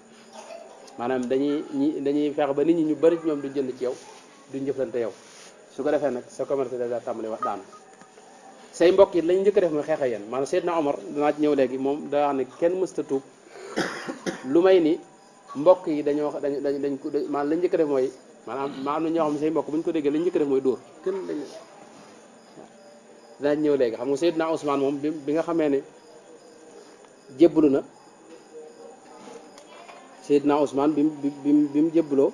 maanaam dañuy fex ba nit ñi ñu bari ñoom duñ jënd ci yow duñ jëflante yow su ko defee nag sa commerce da daa tàmbali wax daan say mbokk yi lañ njëkk a def mooy xeex ak yéen maanaam Seydina Omar danaa ci ñëw léegi moom daa wax ne kenn mësta tuub lu may ni mbokk yi dañ ko maanaam lañ njëkk a def mooy maanaam am na ñoo xam ne say mbokk bu ñu ko déggee lañ njëkk a def mooy dóor kenn lañ danaa ci ñëw léegi xam nga Seydina Ousmane moom bi nga xamee ne jébbalu na Seydina Ousmane bi mu jébbaloo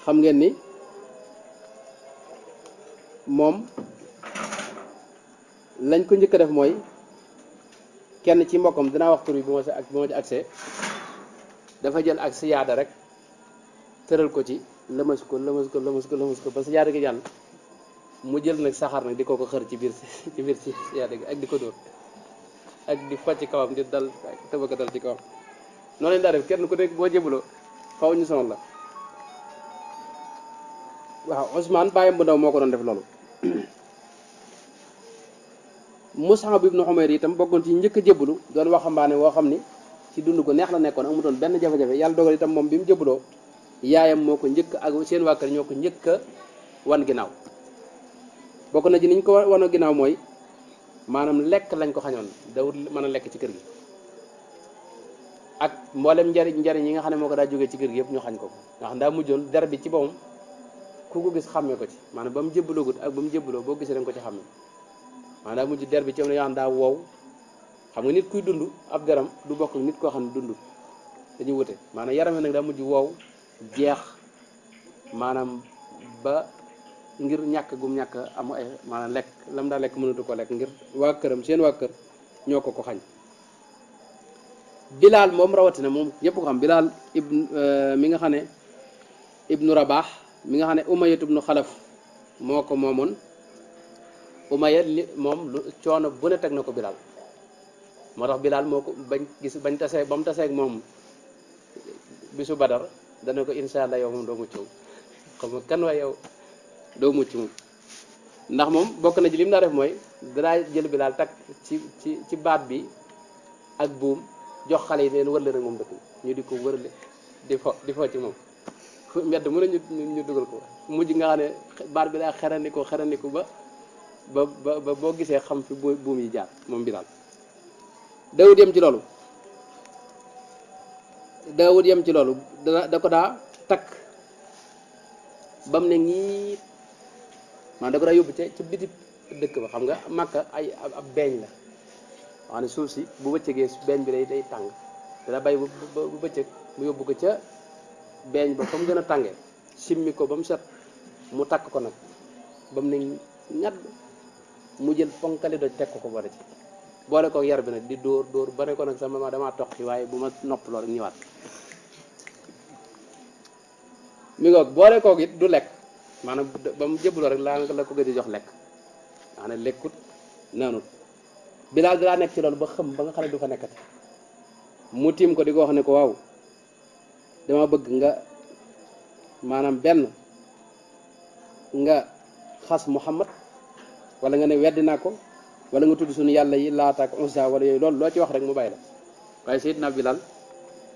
xam ngeen ni moom lañ ko njëkk a def mooy kenn ci mbokkam dinaa wax tur bi bu ma ci accès dafa jël ak siyaada rek tëral ko ci lëmas ko ba siyaada gi jàll mu jël nag saxaar nag di ko xër ci biir siyaada gi ak di ko dóor ak di focc ci kawam di dal tëbaka dal ci kawam noonu leen daa def kenn ku nekk boo jébbaloo faw ñu sonal la waaw Ousmane bàyyam bu ndaw moo ko doon def loolu Mus'ab ibn Umayr itam bokkoon ci njëkk a jébbalu doon waxambaane woo xam ni ci dund ko neex la nekkoon amutoon benn jafe-jafe yàlla dogal itam moom bi mu jébbaloo yaayam moo ko njëkk ak seen waa kër ñoo ko njëkk a wan ginnaaw bokk na ci niñ ko wan ginnaaw mooy maanaam lekk lañ ko xañoon dawul mën a lekk ci kër gi ak mboolem njariñ yi nga xam ne moo ko daa jógee ci kër gi yëpp ñu xañ ko nga xam daa mujjoon der bi ci boppam ku ko gis xàmmee ko ci maanaam ba mu jébbaloogut ak ba mu jébbaloo boo gisee da nga ko ci xàmmee maanaam daa mujj der bi ci am na yoo xam daa wow xam nga nit kuy dund ab deram du bokk nit koo xam ne dund dañuy wute maanaam yaram nag daa mujj wow jeex maanaam ba ngir ñàkk gum ñàkk am ay maanaam lekk lam daa lekk mënatu ko lekk ngir waa këram seen waa kër ñoo ko xañ Bilaal moom rawatina moom ñëpp ko xam Bilaal mi nga xam ne ibnu Rabaax mi nga xam ne Umayya ibnu Xalaf moo ko moomoon Umayya moom lu coono bu ne teg na ko Bilaal moo tax Bilaal moo ko bañ tasee ba mu tasee ak moom bisu Badar dana ko insha Allah yow moom doo mucc moom xam nga kan waaye yow doo mucc moom ndax moom bokk na ci li mu daa def mooy danaa jël Bilaal takk ci baat bi ak buum jox xale yi neen wërle rek moom dëkk ñu di ko wërle di fo ci moom mbedd mu ne ñu dugal ko mujj nga xam ne baat bi daa xeraniku ba boo gisee xam fi buum yi jaar moom Bilaal Daawud yem ci loolu da ko daa takk ba mu ne ñii maanaam da ko daa yóbbu ca biti dëkk ba xam nga Makka ay ab beeñ la wax ne suuf si bu bëccëgee beeñ bi day tàng dana bàyyi bu bëccëg mu yóbbu ko ca beeñ ba fa mu gën a tàngee simmi ko ba mu set mu takk ko nag ba mu ne ñat mu jël ponkali doj teg ko boole ci boole ko yar bi nag di dóor ba ne ko nag sama damaa toq ci waaye bu ma nopp loolu ñëwaat mi ngoog boole koog it du lekk maanaam ba mu jëbbaloo rek la ko gën di jox lekk maanaam lekkut naanut Bilaal daa nekk ci loolu ba xam ba nga xam ne du fa nekkati mu tiim ko di ko wax ne ko waaw dama bëgg nga maanaam benn nga xas Muhammad wala nga ne weddi naa ko wala nga tudd suñu yàlla yi Laata ak Uzza wala yooyu loolu loo ci wax rek mu bàyyi la waaye Seydina Bilaal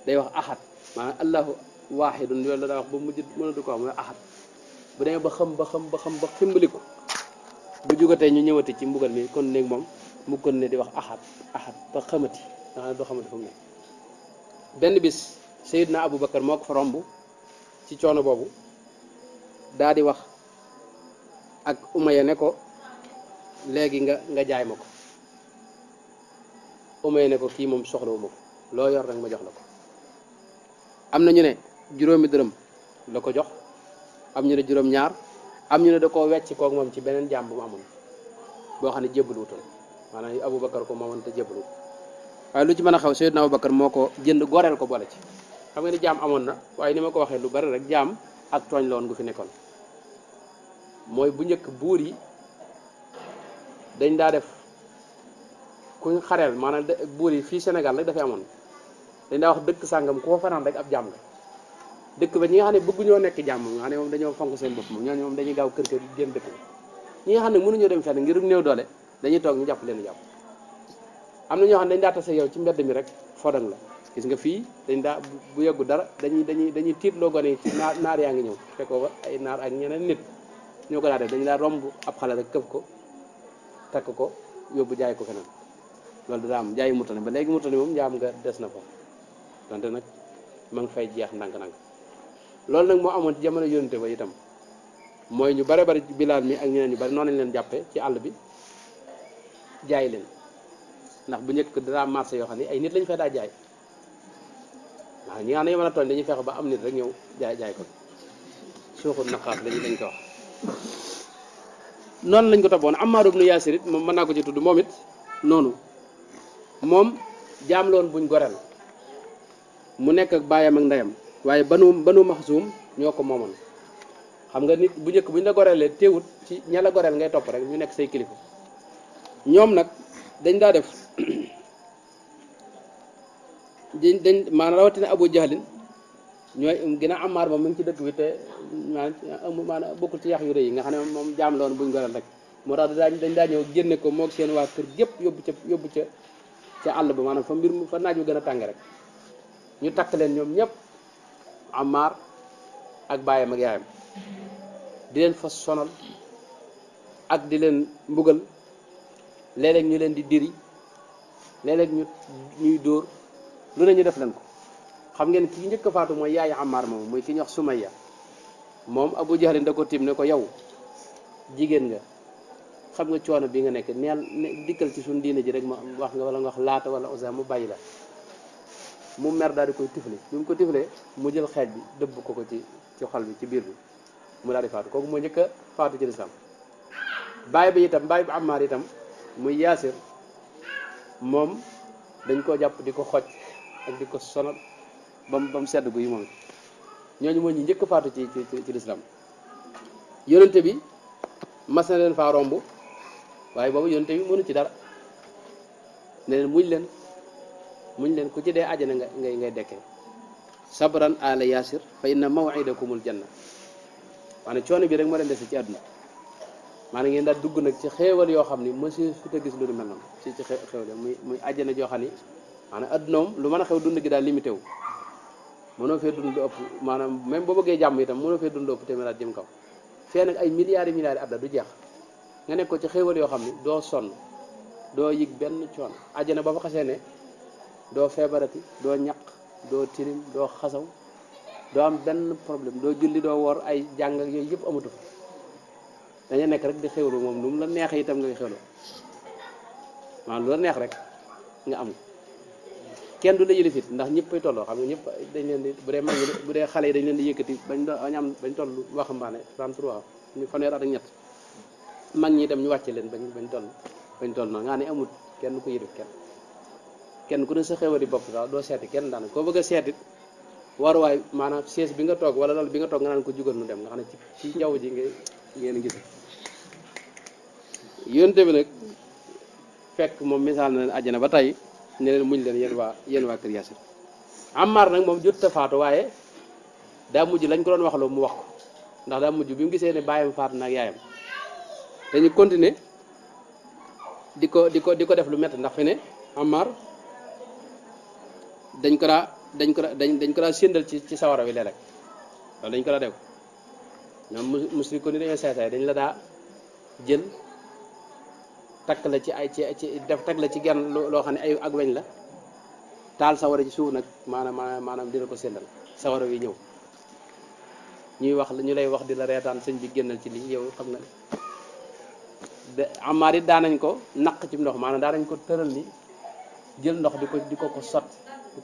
day wax ahad maanaam allahu waahidun loolu la daa wax ba mujj mënatu ko wax mooy ahad bu demee ba xam ba ximbaliku bu jugatee ñu ñëwati ci mbugal mi kon néeg moom mu kon ne di wax ahad ba xamati nga xam ne doo xamati fu mu ne benn bis Seydina Aboubacar moo ko fa romb ci coono boobu daa di wax ak Umayya ne ko léegi nga jaay ma ko Umayya ne ko kii moom soxlawu ma ko loo yor rek ma jox la ko am na ñu ne juróomi dërëm la ko jox am ñu ne juróom ñaar am ñu ne da koo wecc koog moom ci beneen jaam bu mu amoon boo xam ne jébbalu wutoon maanaam Aboubacar ko moomoon te jébbalu waaye lu ci mën a xaw Seydina Aboubacar moo ko jënd goreel ko boole ci xam nga ni jaam amoon na waaye ni ma ko waxee lu bari rek jaam ak tooñ la woon gu fi nekkoon mooy bu njëkk buur yi dañ daa def kuñ xareel maanaam buur yi fii Sénégal rek dafay amoon dañ daa wax dëkk sàngam ku fa fanaan rek ab jaam nga dëkk ba ñi nga xam ne bëgguñoo nekk jaam nga xam ne moom dañoo fonk seen bopp moom ñooñu moom dañuy gaaw kër génn dëkk ñi nga xam ne mënuñoo dem fenn ngir néew doole dañuy toog ñu jàpp leen jàpp am na ñoo xam ne dañ daa tase yow ci mbedd mi rek fodang la gis nga fii dañ daa bu yeggu dara dañuy tiitloo gone yi ci naar yaa ngi ñëw fekkoo ba ay naar ak ñeneen nit ñoo ko daa def dañu daa romb ab xale rek këf ko takk ko yóbbu jaay ko feneen loolu daa am jaayi murtani ba léegi murtani moom njaam nga des na fa donte nag ma ngi fay jeex ndànk-ndànk loolu nag moo amoon ci jamono yónente ba itam mooy ñu bare bari Bilaal mi ak ñeneen ñu bari noonu lañ leen jàppee ci àll bi jaay leen ndax bu njëkk daa marché yoo xam ne ay nit lañ fay daa jaay waaw ñi nga xam ne mën a tooñ dañuy fexe ba am nit rek ñëw jaay ko suuxul naqaat lañ ko wax noonu lañ ko toppoon Ammaar ibnu Yaasir it moom mën naa ko ci tudd moom it noonu moom jaam loon buñ goreel mu nekk ak baayam ak ndeyam waaye banu Maxsuum ñoo ko moomoon xam nga nit bu njëkk bu ñu la goreelee teewut ci ña la goreel ngay topp rek ñu nekk say kilifa ñoom nag dañ daa def dañ maanaam rawatina Abu Jahlin ñooy gën a Ammaar moom mi ngi ci dëkk bi te maanaam bokkul ci yax yu rëy yi nga xam ne moom jaam la woon buñ goreel rek moo tax dañ daa ñëw génne ko moog seen waa kër gépp yóbbu ca àll ba maanaam fa naaj wu gën a tàng rek ñu takk leen ñoom ñëpp Ammaar ak baayam ak yaayam di leen fa sonal ak di leen mbugal léeg-léeg ñu leen di diri léeg-léeg ñuy dóor lu ne ñu def leen ko xam ngeen ki njëkk a faatu mooy yaayu Ammaar moom muy ki ñuy wax Sumayya moom Abu Jahlin da ko tiim ne ko yow jigéen nga xam nga coono bi nga nekk neel dikkal ci suñu diine ji rek ma wax nga wala nga wax Laata wala Uzza mu bàyyi la mu mer daal di koy tifle bi mu ko tiflee mu jël xeej bi dëbb ko ci xol bi ci biir bi mu daal di faatu kooku moo njëkk a faatu ci lislaam baay bi Ammaar itam muy Yaasir moom dañ koo jàpp di ko xoj ak di ko sonal ba mu sedd gu yi moom ñooñu moo ñu njëkk a faatu ci lislaam yonente bi mas na leen faa romb waaye boobu yonente bi mënu ci dara ne leen muñ leen ku ci dee àjjana ngay dekkee sabran ala Yaasir fa inna maw'idakumul janna maanaam coono bi rek moo leen dese ci àdduna maanaam ngeen daal dugg nag ci xéewal yoo xam ni monsieur fi ta gis lu ni mel noonu ci xéewal muy àjjana joo xam ni maanaam àdduna moom lu mën a xew dund gi daal limité wu mënoo fee dund lu ëpp maanaam même boo bëggee jàmm itam mënoo fee dund lu ëpp téeméer at jëm kaw fee nag ay milliards yi at la du jeex nga nekk ko ci xéewal yoo xam ni doo sonn doo yëg benn coono àjjana ba fa xasee ne doo feebarati doo ñaq doo tilim doo xasaw doo am benn problème doo julli doo woor ay jàng ak yooyu yëpp amatu fa dañu nekk rek di xéwlu moom lu mu la neexee itam ngay xéwlu maanaam lu la neex rek nga am kenn du la yëlifit ndax ñëppay tolloo xam nga ñëpp dañ leen di bu dee mag ñi bu dee xale yi dañ leen di yëkkati bañ toll waxambaane 33 ñu fanweer at ak ñett mag ñi itam ñu wàcce leen bañ toll noonu nga ne amul kenn ku yëlif kenn ku ne sa xéwali bopp daal doo seeti kenn daanaka koo bëgg a seetit waruwaay maanaam siège bi nga toog wala loolu bi nga toog nga naan ko jugal nu dem nga xam ne ci jaww ji ngeen gis yonte bi nag fekk moom misaal na leen àjjana ba tey ne leen muñ leen yéen waa kër Yaasir Ammaar nag moom jot a faatu waaye daa mujj lañ ko doon waxloo mu wax ko ndax daa mujj bi mu gisee ne baayam faatu na ak yaayam dañu continuer di ko def lu métti ndax fi ne Ammaar dañ ko daa séndal ci sawara wi léeg-léeg loolu dañ ko daa def ñoom musri ko ni dañoo saay-saay dañ la daa jël takk la ci takk la ci genn loo xam ne ay ak weñ la taal sawara ci suuf nag maanaam dina ko séndal sawara wi ñëw ñu lay wax di la reetaan sëñ bi génnal ci lii yow xam nga ne Ammaar it daanañ ko naq ci ndox maanaam daanañ ko tëral ni jël ndox di ko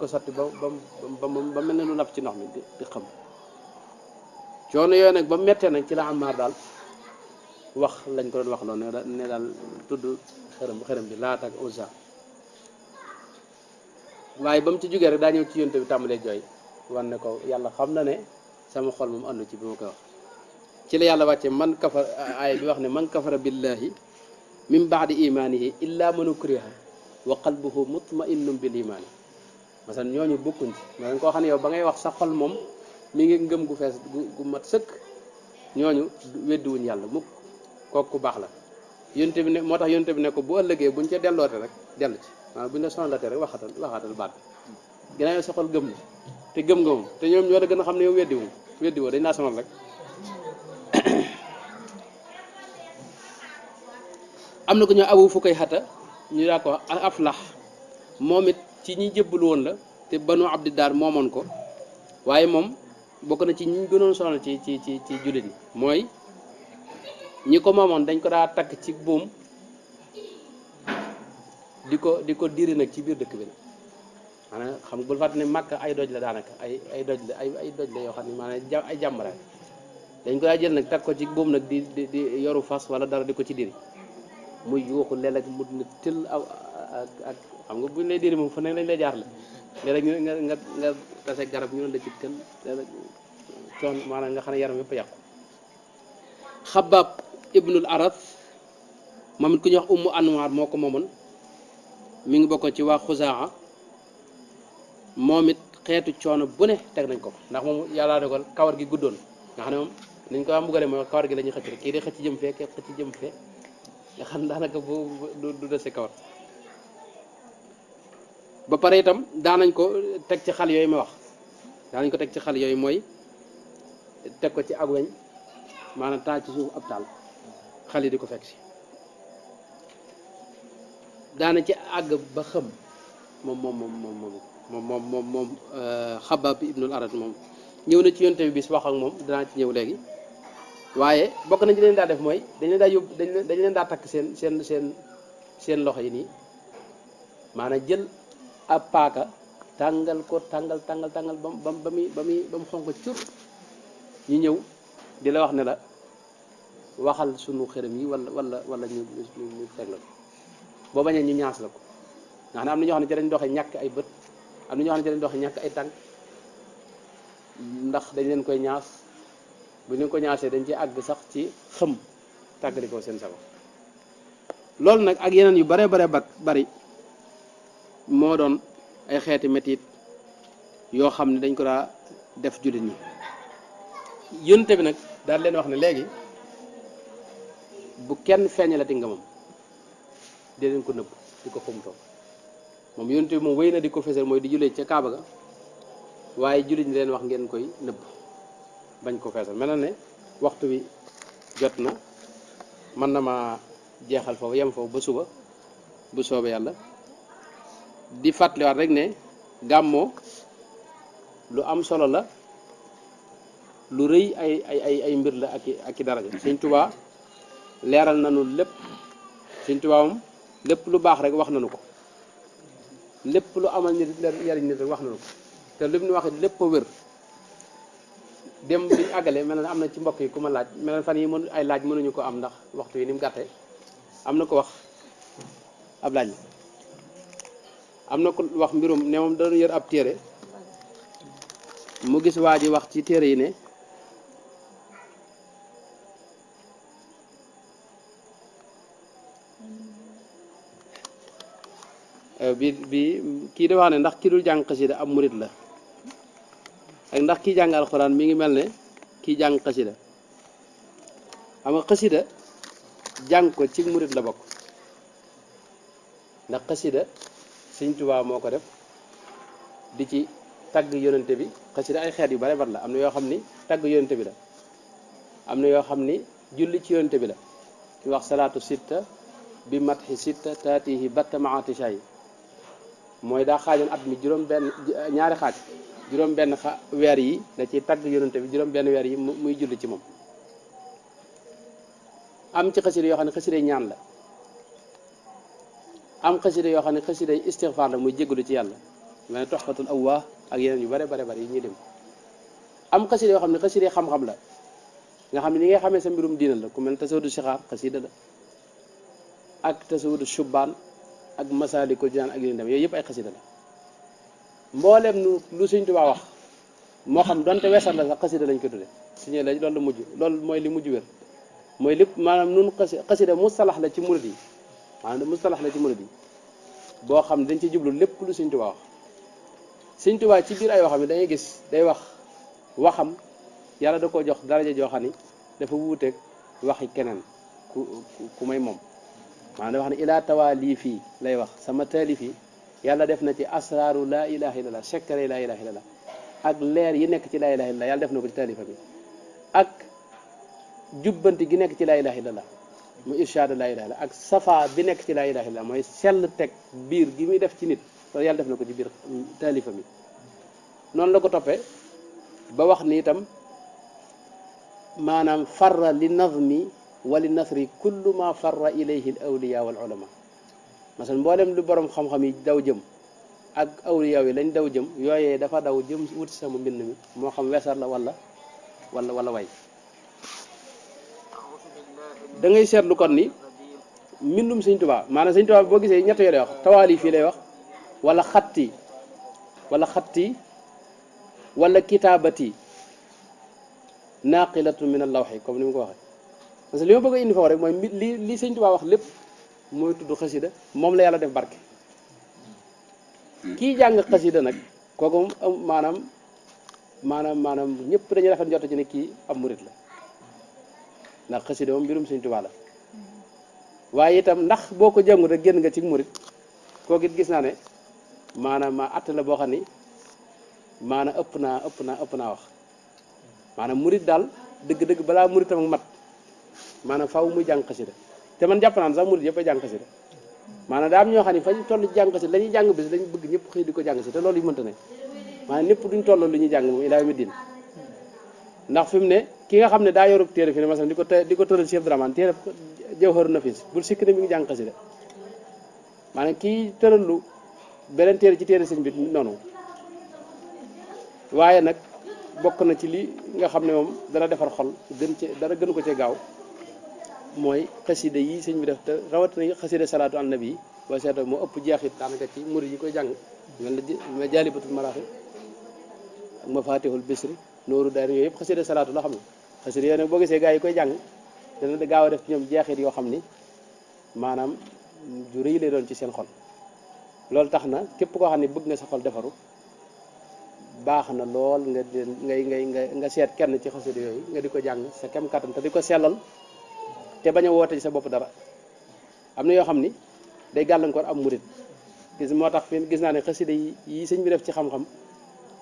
sotti ba mel ne lu napp ci ndox mi di xam coono yooyu nag ba mettee nag ci la Ammaar daal wax lañ ko doon wax loolu ne daal tudd xërëm bi Laata ak Uzza waaye ba mu ci jógee rek daa ñëw ci yonte bi tàmbalee jooy wan ne ko yàlla xam na ne sama xol moom àndu ci bi ma koy wax ci la yàlla wàcce man kafara aaya bi wax ne man kafara billahi min baadi imanihi illa man ukriha wa qalbuhu mutma'innun bil imani masalan ñooñu bokkuñ ci maanaam koo xam ne yow ba ngay wax sa xol moom mi ngi ngëm gu fees gu mat sëkk ñooñu weddiwuñ yàlla mukk kooku ku baax la yonte bi ne moo tax yonte bi ne ko bu ëllëgee buñ ca delloote rek dellu ci maanaam buñ la sonlatee rek waxaatal baat bi ginnaaw yow sa xol gëm na te gëm nga moom te ñoom ñoo la gën a xam ne yow weddiwoo dañ laa sonal rek am na ko ñoo Abu Fukkayhata ñu daa ko Aflax moom it ci ñi jëbbalu woon la te Banu Abdi Daar moomoon ko waaye moom bokk na ci ñi gënoon sonal ci jullit ñi mooy ñi ko moomoon dañ ko daa takk ci buum di ko diri nag ci biir dëkk bi nag maanaam xam nga bul fàtte ne Makka ay doj la daanaka ay doj la ay doj la yoo xam ne maanaam ay jàmbara dañ ko daa jël nag teg ko ci buum nag di yoru fas wala dara di ko ci diri muy yuuxu léeg-léeg mu ne tëll ak xam nga buñ lay diri moom fa ne lañ lay jaar la léeg-léeg nga tase garab ñu la ci tëll léeg-léeg coon maanaam nga xam ne yaram yëpp a yàqu. Xabaab ibnul Arat moom it ku ñuy wax Ummu Anwar moo ko moomoon mi ngi bokkoon ci waa Xuzaa moom it xeetu coono bu ne teg nañ ko ndax moom yàlla dogal kawar gi guddoon nga xam ne moom niñ ko am bugale mooy kawar gi la ñuy xëcc rek kii di xëcc jëm fee kii xëcc jëm fee nga xam daanaka du dese kawar ba pare itam daanañ ko teg ci xal yooyu ma wax daanañ ko teg ci xal yooyu mooy teg ko ci ak weñ maanaam taal ci suuf ab taal xal yi di ko fekk si daana ci àgg ba xëm moom Xabaab bi ibnul Arat moom ñëw na ci yonte bi bis wax ak moom danaa ci ñëw léegi waaye bokk nañ ci leen daa def mooy dañ leen daa yóbbu dañ leen daa takk seen loxo yi nii maanaam jël ab paaka tàngal ko tàngal ba mu xonq cur ñu ñëw di la wax ne la waxal sunu xërëm yi wala ñu teg la ko boo bañee ñu ñaas la ko nga xam ne am na ñoo xam ne ci dañ doxee ñàkk ay bët am na ñoo xam ne ci dañ doxee ñàkk ay tànk ndax dañ leen koy ñaas bu ñu ko ñaasee dañ ci àgg sax ci xëm tàggali ko seen sago loolu nag ak yeneen yu bare bari moo doon ay xeeti metit yoo xam ne dañ ko daa def jullit ñi yonte bi nag daal leen wax ne léegi bu kenn feeñalati nga moom di leen ko nëbb di ko xumtoo moom yonte bi moom wéy na di ko fesal mooy di jullee ca Kaaba ga waaye jullit ñi leen wax ngeen koy nëbb bañ ko feesal mel na ne waxtu wi jot na mën na ma jeexal foofu yem foofu ba suba bu soobee yàlla di fàttaliwaat rek ne gàmmoo lu am solo la lu rëy ay mbir la ak i daraja Sëñ Tuubaa leeral nañu lépp Sëñ Tuubaa moom lépp lu baax rek wax nañu ko lépp lu amal nit yariñ nit rek wax nañu ko te li mu wax lépp a wér dem biñu àggale mel na am na ci mbokk yi ku ma laaj mel na fan yi ay laaj mënuñu ko am ndax waxtu yi ni mu gàttee am na ko wax ab laaj la am na ko wax mbirum ne moom dañu yor ab téere mu gis waa ji wax ci téere yi ne bi kii da wax ne ndax kii dul jàng xasida ab murit la ak ndax kii jàng alxuraan mi ngi mel ne kii jàng xasida xam nga xasida jàng ko ci murit la bokk ndax xasida Sëñ Tuubaa moo ko def di ci tagg yonente bi xasida ay xeet yu bare la am na yoo xam ni tagg yonente bi la am na yoo xam ni julli ci yonente bi la ki wax salaatu sitta bi matxi sitta taatihi batta maatisha yi mooy daa xaajoon at mi ñaari xaaj juróom benn weer yi da ciy tagg yonente bi juróom benn weer yi muy julli ci moom am ci xasida yoo xam ne xasida ñaan la am xasida yoo xam ne xasida istixfaar la muy jégalu ci yàlla mel ne toxfatul awwaa ak yeneen yu bare yi ñuy dem am xasida yoo xam ne xasida xam-xam la nga xam ne ni ngay xamee sa mbirum diina la ku mel ne tasawudu sixaar xasida la ak tasawudu shubbaan ak masaalikul jinaan ak yeneen dem yooyu yëpp ay xasida la mboolem lu Sëñ Tuubaa wax moo xam donte weesar la sax xasida lañ ko tudde suñu la loolu la mujj loolu mooy li mujj wér mooy lépp maanaam nun xasida mustalax la ci murid yi maanaam mustalax la ci murid yi boo xam ne dañ ci jublu lépp lu Sëñ Tuubaa wax Sëñ Tuubaa ci biir ay waxam yi dangay gis day waxam yàlla da ko jox daraja joo xam ni dafa wuuteeg waxi keneen ku may moom maanaam da wax ne ilaa tawaalii fii lay wax sama taalif yi yàlla def na ci asraaru laa ilaha illallah secret laa ilaha illallah ak leer yi nekk ci laa ilaha illallah yàlla def na ko ci taalifa bi ak jubbanti gi nekk ci laa ilaha illallah mu irshaad laa ilaha illallah ak safa bi nekk ci laa ilaha illallah mooy sell teg biir gi muy def ci nit loolu yàlla def na ko ci biir taalifa mi noonu la ko toppee ba wax ni itam maanaam farra li nazmi wa li nasri kullu ma farra ilayhi al awliya wal ulama masalan mboolem lu borom xam-xam yi daw jëm ak awliya yi lañ daw jëm yooyee dafa daw jëm wut si sama mbind mi moo xam wesar la wala way da ngay seetlu kon ni mbindum Sëñ Tuubaa maanaam Sëñ Tuubaa boo gisee ñett yooyu lay wax tawaali fii lay wax wala xatti wala kitaabati naqilatu min al-lawhi comme ni mu ko waxee parce que li ma bëgg a indi foofu rek mooy li Sëñ Tuubaa wax lépp mooy tudd xasida moom la yàlla def barke kii jàng xasida nag kooku maanaam ñëpp dañuy rafet njort ci ne kii am murit la ndax xasida moom mbirum Sëñ Tuubaa la waaye itam ndax boo ko jàngul rek génn nga ci murit kooku it gis naa ne maanaam att la boo xam ni maanaam ëpp naa wax maanaam murit daal dëgg-dëgg balaa muritam ak mat maanaam faaw muy jàng xasida te man jàpp naa ne sax murit yëpp a jàng xasida maanaam daa am ñoo xam ne fañ toll ci jàng xasida la ñuy jàng bis dañu bëgg ñëpp xëy di ko jàng si te loolu yu mënta ne maanaam ñëpp duñ toll lu ñuy jàng moom ilaa yawmi diin ndax fi mu ne ki nga xam ne daa yorub téere fi ne masalan di ko tëral Cheikh Dramane téere Jawharu Nafis bul sikk ne mi ngi jàng xasida maanaam kii tëralu beneen téere ci téere sëñ bi noonu waaye nag bokk na ci li nga xam ne moom dana defar xol dara gënu ko ci gaaw mooy xasida yi sëñ bi def te rawatina xasida salaatu an nabi yi boo seetoo moo ëpp jeexit daanaka ci murid yi koy jàng mel na jaalibatul maraaxi ak mafatihul bisri nooru daari yooyu yëpp xasida salaatu la xam ne xasida yooyu nag boo gisee gaa yi koy jàng dana gaaw a def ci ñoom jeexit yoo xam ni maanaam ju rëy lay doon ci seen xol loolu tax na képp koo xam ne bëgg nga sa xol defaru baax na lool nga seet kenn ci xasida yooyu nga di ko jàng sa kem kattan te di ko sellal te bañ a woote ci sa bopp dara am na yoo xam ni day gàllankoor am murit moo tax fi gis naa ne xasida yi sëñ bi def ci xam-xam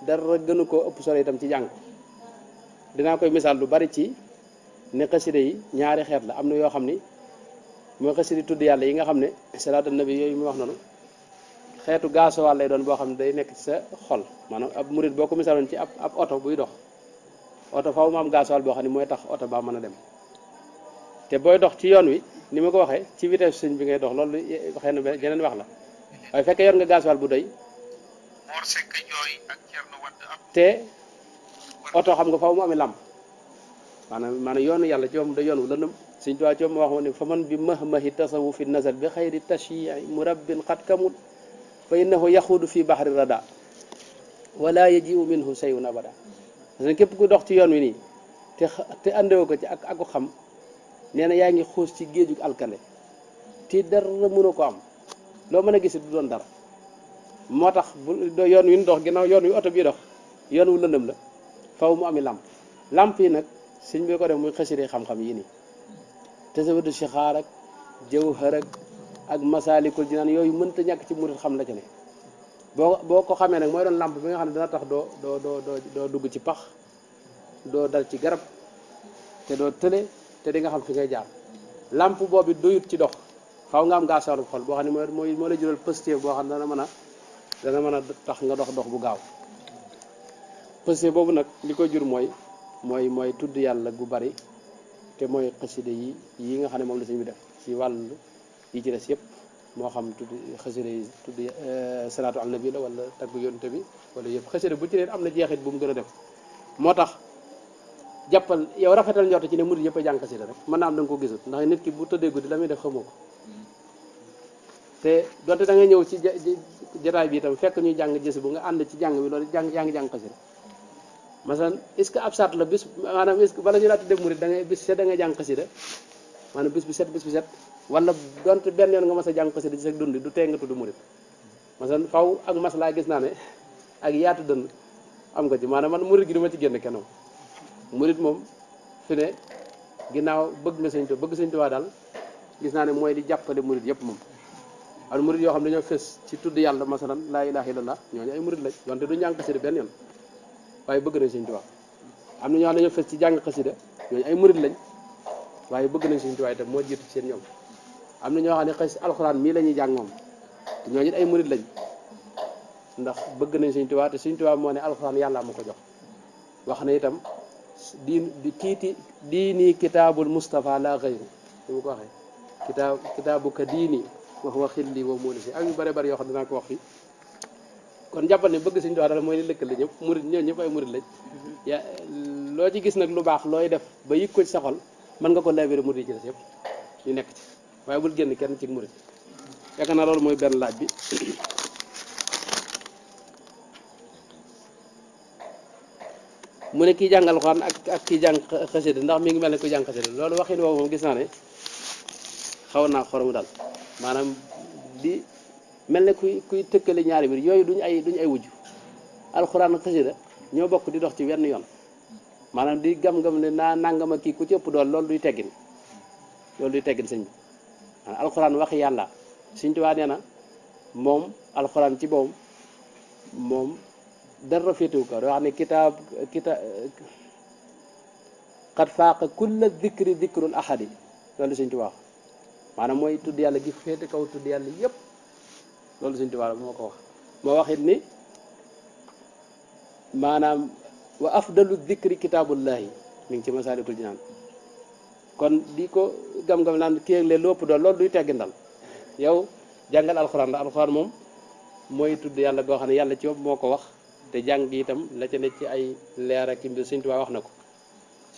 dara gënu koo ëpp solo itam ci jàng dinaa koy misaal lu bari ci ne xasida yi ñaari xeet la am na yoo xam ni mooy xasida tudd yàlla yi nga xam ne salaatu nabi yooyu mu wax noonu xeetu gaasuwaal lay doon boo xam ne day nekk ci sa xol maanaam ab murit boo ko misaaloon ci ab oto buy dox oto faaw mu am gaasuwaal boo xam ne mooy tax oto baa mën a dem te booy dox ci yoon wi ni ma ko waxee ci vitesse sëñ bi ngay dox loolu xëy na jeneen wax la waaye fekkee yor nga gaasuwaal bu doy te oto xam nga faaw mu amee làmp maanaam yoonu yàlla ci moom da yoon wu lëndëm Sëñ Tuubaa ci moom wax ne fa man bi mahmahi tasawufi nazal bi xayri tashyi'i murabbin xat kamul fa innahu yaxuudu fi bahri rada wala yaji'u minhu shay'un abada parce que képp ku dox ci yoon wi nii te àndewo ko ci ak ko xam nee na yaa ngi xuus ci géejug alkande te dara mënoo ko am loo mën a gis du doon dara moo tax yoon wi ñu dox ginnaaw yoon wi oto bii dox yoon wu lëndëm la faw mu ami làmp yi nag sëñ bi ko def muy xasida xam-xam yi nii tasawudu sixaar ak jawhar ak masaalikul jinaan yooyu mënta ñàkk ci murit xam la ci ne boo ko xamee nag mooy doon làmp bi nga xam ne dana tax doo dugg ci pax doo dal ci garab te doo tële te di nga xam fi ngay jaar làmp boobu doyut ci dox faaw nga am gaasaalu xol boo xam ne moo la jural positif boo xam ne dana mën a tax nga dox bu gaaw positif boobu nag li ko jur mooy tudd yàlla gu bari te mooy xasida yi nga xam ne moom la sëñ bi def ci wàllu yi ci des yëpp moo xam tudd xasida yi tudd salaatu al nabi la wala tagg yonte bi wala yëpp xasida bu ci ne am na jeexit bu mu gën a def moo tax jàppal yow rafetal njort ci ne murid yëpp a jàng xasida rek mën naa am da nga ko gisut ndax nit ki bu tëddee guddi la muy def xamoo ko te donte da ngay ñëw ci jataay bi itam fekk ñuy jàng gis bu nga ànd ci jàng bi loolu yaa ngi jàng xasida masalan est-ce que ab sart la bis maanaam est-ce que bala ñu laata def murid da ngay bis set da ngay jàng xasida maanaam bis bi set wala donte benn yoon nga mas a jàng xasida ci sa dund du tee nga tudd murid masalan faw ak maslaa gis naa ne ak yaatu dënn am nga ci maanaam man murid gi duma ci génn kenn murid moom fi ne ginnaaw bëgg Sëñ Tuubaa daal gis naa ne mooy di jàppale murid yëpp moom am murid yoo xam ne dañoo fës ci tudd yàlla masalan laa ilaaha illallah ñooñu ay murid lañ donte du jàng xasida benn yoon waaye bëgg nañ Sëñ Tuubaa am na ñoo xam ne dañoo fës ci jàng xasida ñooñu ay murid lañ waaye bëgg nañ Sëñ Tuubaa itam moo jiitu seen ñoom am na ñoo xam ne xas alxuraan mii la ñuy jàng moom ñooñu it ay murid lañ ndax bëgg nañ Sëñ Tuubaa te Sëñ Tuubaa moo ne alxuraan yàlla ma ko jox wax na itam diini kitaabul Mustafa la xayru li mu ko waxee kitaabu ka diini wax wa xilli wa muuli si ak yu bare bari yoo xam ne dinaa ko wax fi kon jàppal ne bëgg Sëñ Tuubaa daal mooy li lëkkale ñëpp murid ñoo ñëpp ay murid lañ ya loo ci gis nag lu baax looy def ba yëg ko ci sa xol mën nga ko labiré murid yi ci des yëpp ñu nekk ci waaye bul génn kenn ci murid yaakaar naa loolu mooy benn laaj bi mu ne kii jàng alxuraan ak kii jàng xasida ndax mi ngi mel ne ku jàng xasida loolu waxin woowu moom gis naa ne xaw naa xoromu daal maanaam di mel ne kuy tëkkale ñaari mbir yooyu duñ ay wujj alxuraan ak xasida ñoo bokk di dox ci wenn yoon maanaam di gam-gam ne naa nangama kii ku ci ëpp dool loolu duy teggin sëñ bi maanaam alxuraan waxi yàlla Sëñ Tuubaa nee na moom alxuraan ci boobu moom dara féetewu ko wax ne kitaab xat faaqa kulla dikri dikrul ahadi loolu Sëñ Tuubaa maanaam mooy tudd yàlla gi féete kaw tudd yàlla yépp loolu Sëñ Tuubaa moo ko wax moo waxit ni maanaam wa afdalu dikri kitaabullahi mi ngi ci Masaalikul Jinaan kon di ko gam-gam naan kii ak leen lu ëpp doon loolu duy teggi ndal yow jàngal alxuraan la alxuraan moom mooy tudd yàlla goo xam ne yàlla ci bopp moo ko wax te jàng itam la ca ne ci ay leer ak mbir Sëñ Tuubaa wax na ko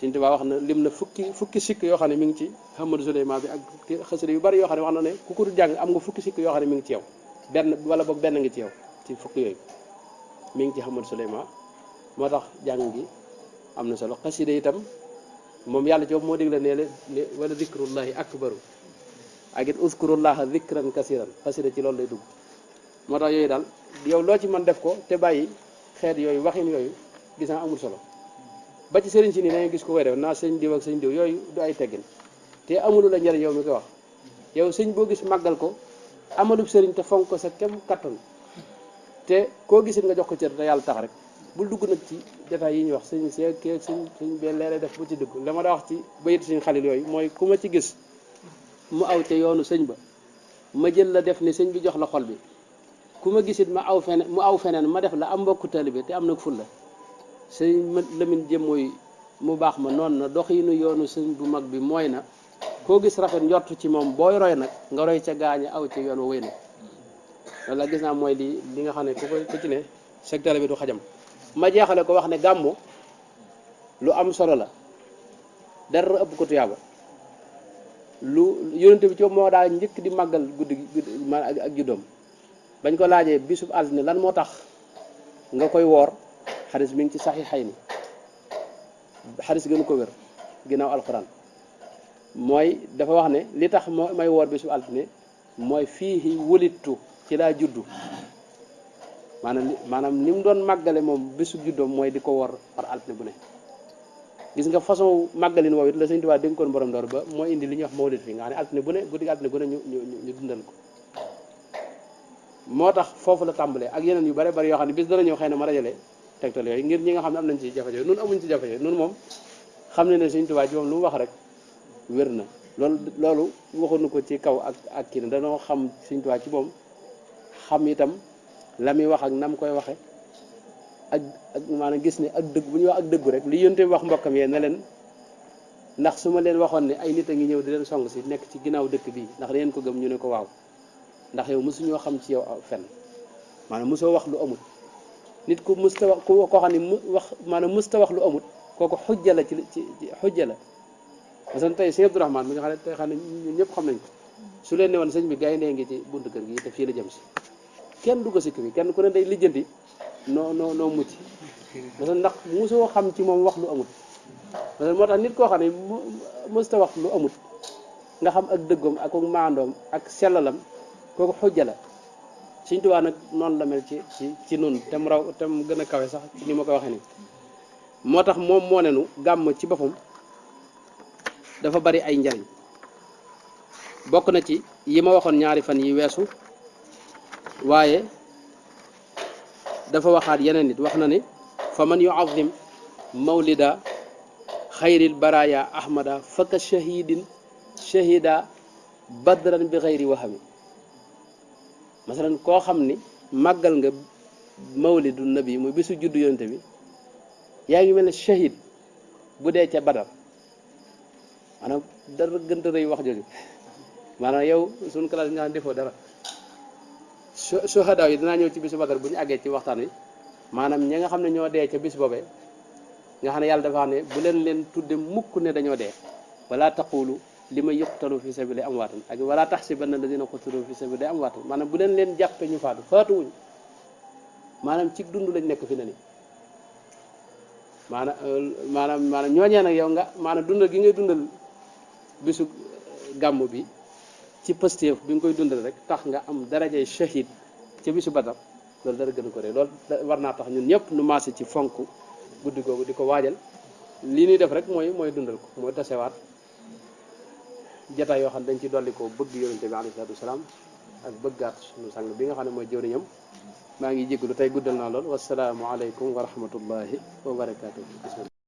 Sëñ Tuubaa wax na lim na fukki sikk yoo xam ne mi ngi ci Ahmadu Suleymaan bi ak xasida yu bari yoo xam ne wax na ne ku ko jàng am nga fukki sikk yoo xam ne mi ngi ci yow benn wala boog benn ngi ci yow ci fukki yooyu mi ngi ci Ahmadu Suleymaan moo tax jàng gi am na solo xasida itam moom yàlla ci bopp moo digle ne wala zikrullahi akbaru ak it uskurullaha zikran kasiran xasida ci loolu lay dugg moo tax yooyu daal yow loo ci mën def ko te bàyyi xeet yooyu waxin yooyu gis naa amul solo ba ci sëriñ si nii dangay gis ko koy def naa sëñ diw ak sëñ diw yooyu du ay teggin te amulu la njëriñ yow mi koy wax yow sëñ boo gis màggal ko amalub sëriñ te fonk ko sa kem kattan te koo gisit nga jox ko cër te yàlla tax rek bul dugg nag ci détails yi ñuy wax sëñ see kii ak sëñ bee leere def bu ci dugg la ma da wax ci bayit sëñ xalil yooyu mooy ku ma ci gis mu aw te yoonu sëñ ba ma jël la def ni sëñ bi jox la xol bi ku ma gisit ma aw feneen mu aw feneen ma def la am mbokku taalibe te am nag ful la sëñ Lamin jëm mooy mu baax ma noonu na doxinu yoonu sëñ bu mag bi mooy na koo gis rafet njort ci moom booy roy nag nga roy ca gaañe aw ci yoon wa wéy na loolu la gis naa mooy li nga xam ne ku ci ne secteur bi du xajam ma jeexale ko wax ne gàmmu lu am solo la dara ëpp ko tuyaaba lu yonente bi ci moo daa njëkk di màggal guddi ma ak juddoom bañ ko laajee bisub altine lan moo tax nga koy woor xadis mi ngi ci saxiixayni xadis gënu ko wér ginnaaw alquran mooy dafa wax ne li tax may woor bisub altine mooy fii wulittu ci laa juddu maanaam ni mu doon màggale moom bisub juddoom mooy di ko woor par altine bu ne gis nga façon màggalin woowu it la Sëñ Tuubaa dénkoon borom door ba mooy indi li ñuy wax mawlid fii nga xam ne altine bu ne guddi altine bu ne ñu dundal ko moo tax foofu la tàmbalee ak yeneen yu bare bari yoo xam ne bis dana ñëw xëy na ma rajale tegtal yooyu ngir ñi nga xam ne am nañ ci jafe-jafe nun amuñ ci jafe-jafe nun moom xam ne ne Sëñ Tuubaa ci moom lu mu wax rek wér na loolu waxuñu ko ci kaw ak kii ne dañoo xam Sëñ Tuubaa ci moom xam itam la muy wax ak nam koy waxe ak maanaam gis ne ak dëgg bu ñuy wax ak dëggu rek li yonte bi wax mbokkam yee ne leen ndax su ma leen waxoon ne ay nit a ngi ñëw di leen song si nekk ci ginnaaw dëkk bii ndax da ngeen ko gëm ñu ne ko waaw ndax yow mosuñoo xam ci yow fenn maanaam mosoo wax lu amut nit ku musta wax koo xam ne maanaam musta wax lu amut kooku xujja la ci xujja la parce que tey sëñ Abdourahmane mi nga xam ne tey xam ne ñun ñëpp xam nañ ko su leen ne woon sëñ bi gayndee ngi ci buntu kër gi te fii la jëm si kenn du ko sikk bi kenn ku ne day lijjanti noo mucc parce que ndax mosoo xam ci moom wax lu amut parce que moo tax nit koo xam ne musta wax lu amut nga xam ak dëggoom ak maandoom ak sellalam kooku xujja la Sëñ Tuubaa nag noonu la mel ci nun te mu raw te mu gën a kawe sax ci ni ma ko waxee nii moo tax moom moo ne nu gàmm ci boppam dafa bari ay njariñ bokk na ci yi ma waxoon ñaari fan yi weesu waaye dafa waxaat yeneen nit wax na ne fa man yuazim mawlida xayril baraya ahmada faka shahida badran bi xayri wahami masalan koo xam ni màggal nga mawlidu nabi muy bisu juddu yonente bi yaa ngi mel ne shahid bu dee ca badar maanaam dara gënta rëy wax jooju maanaam yow suñu classe nga xam defoo dara suhadaa yi dinaa ñëw ci bisu Badar bu ñu àggee ci waxtaan wi maanaam ñi nga xam ne ñoo dee ca bis boobee nga xam ne yàlla dafa xam ne bu leen tudde mukk ne dañoo dee wala taqulu li ma yuqtalu fi sabili amwaatan ak wala taxsibanna alladina qutilu fi sabili amwaatan maanaam bu leen jàppe ñu faatuwuñ maanaam ci dund lañ nekk fi ne ni maanaam ñooñee nag yow nga maanaam dundal gi ngay dundal bisu gàmm bi ci pëstéef bi nga koy dundal rek tax nga am darajay shahid ca bisu Badar loolu dara gën ko rek loolu war naa tax ñun ñëpp nu maase ci fonk guddi googu di ko waajal lii ñuy def rek mooy dundal ko mooy tasewaat jataay yoo xam ne dañ ci dolli ko bëgg yonente bi alayhi salaatu wasalaam ak bëggaat suñu sang bi nga xam ne mooy jëwriñam maa ngi jégalu tey guddal naa lool wasalaamu aleykum wa rahmatullahi wa barakaatu.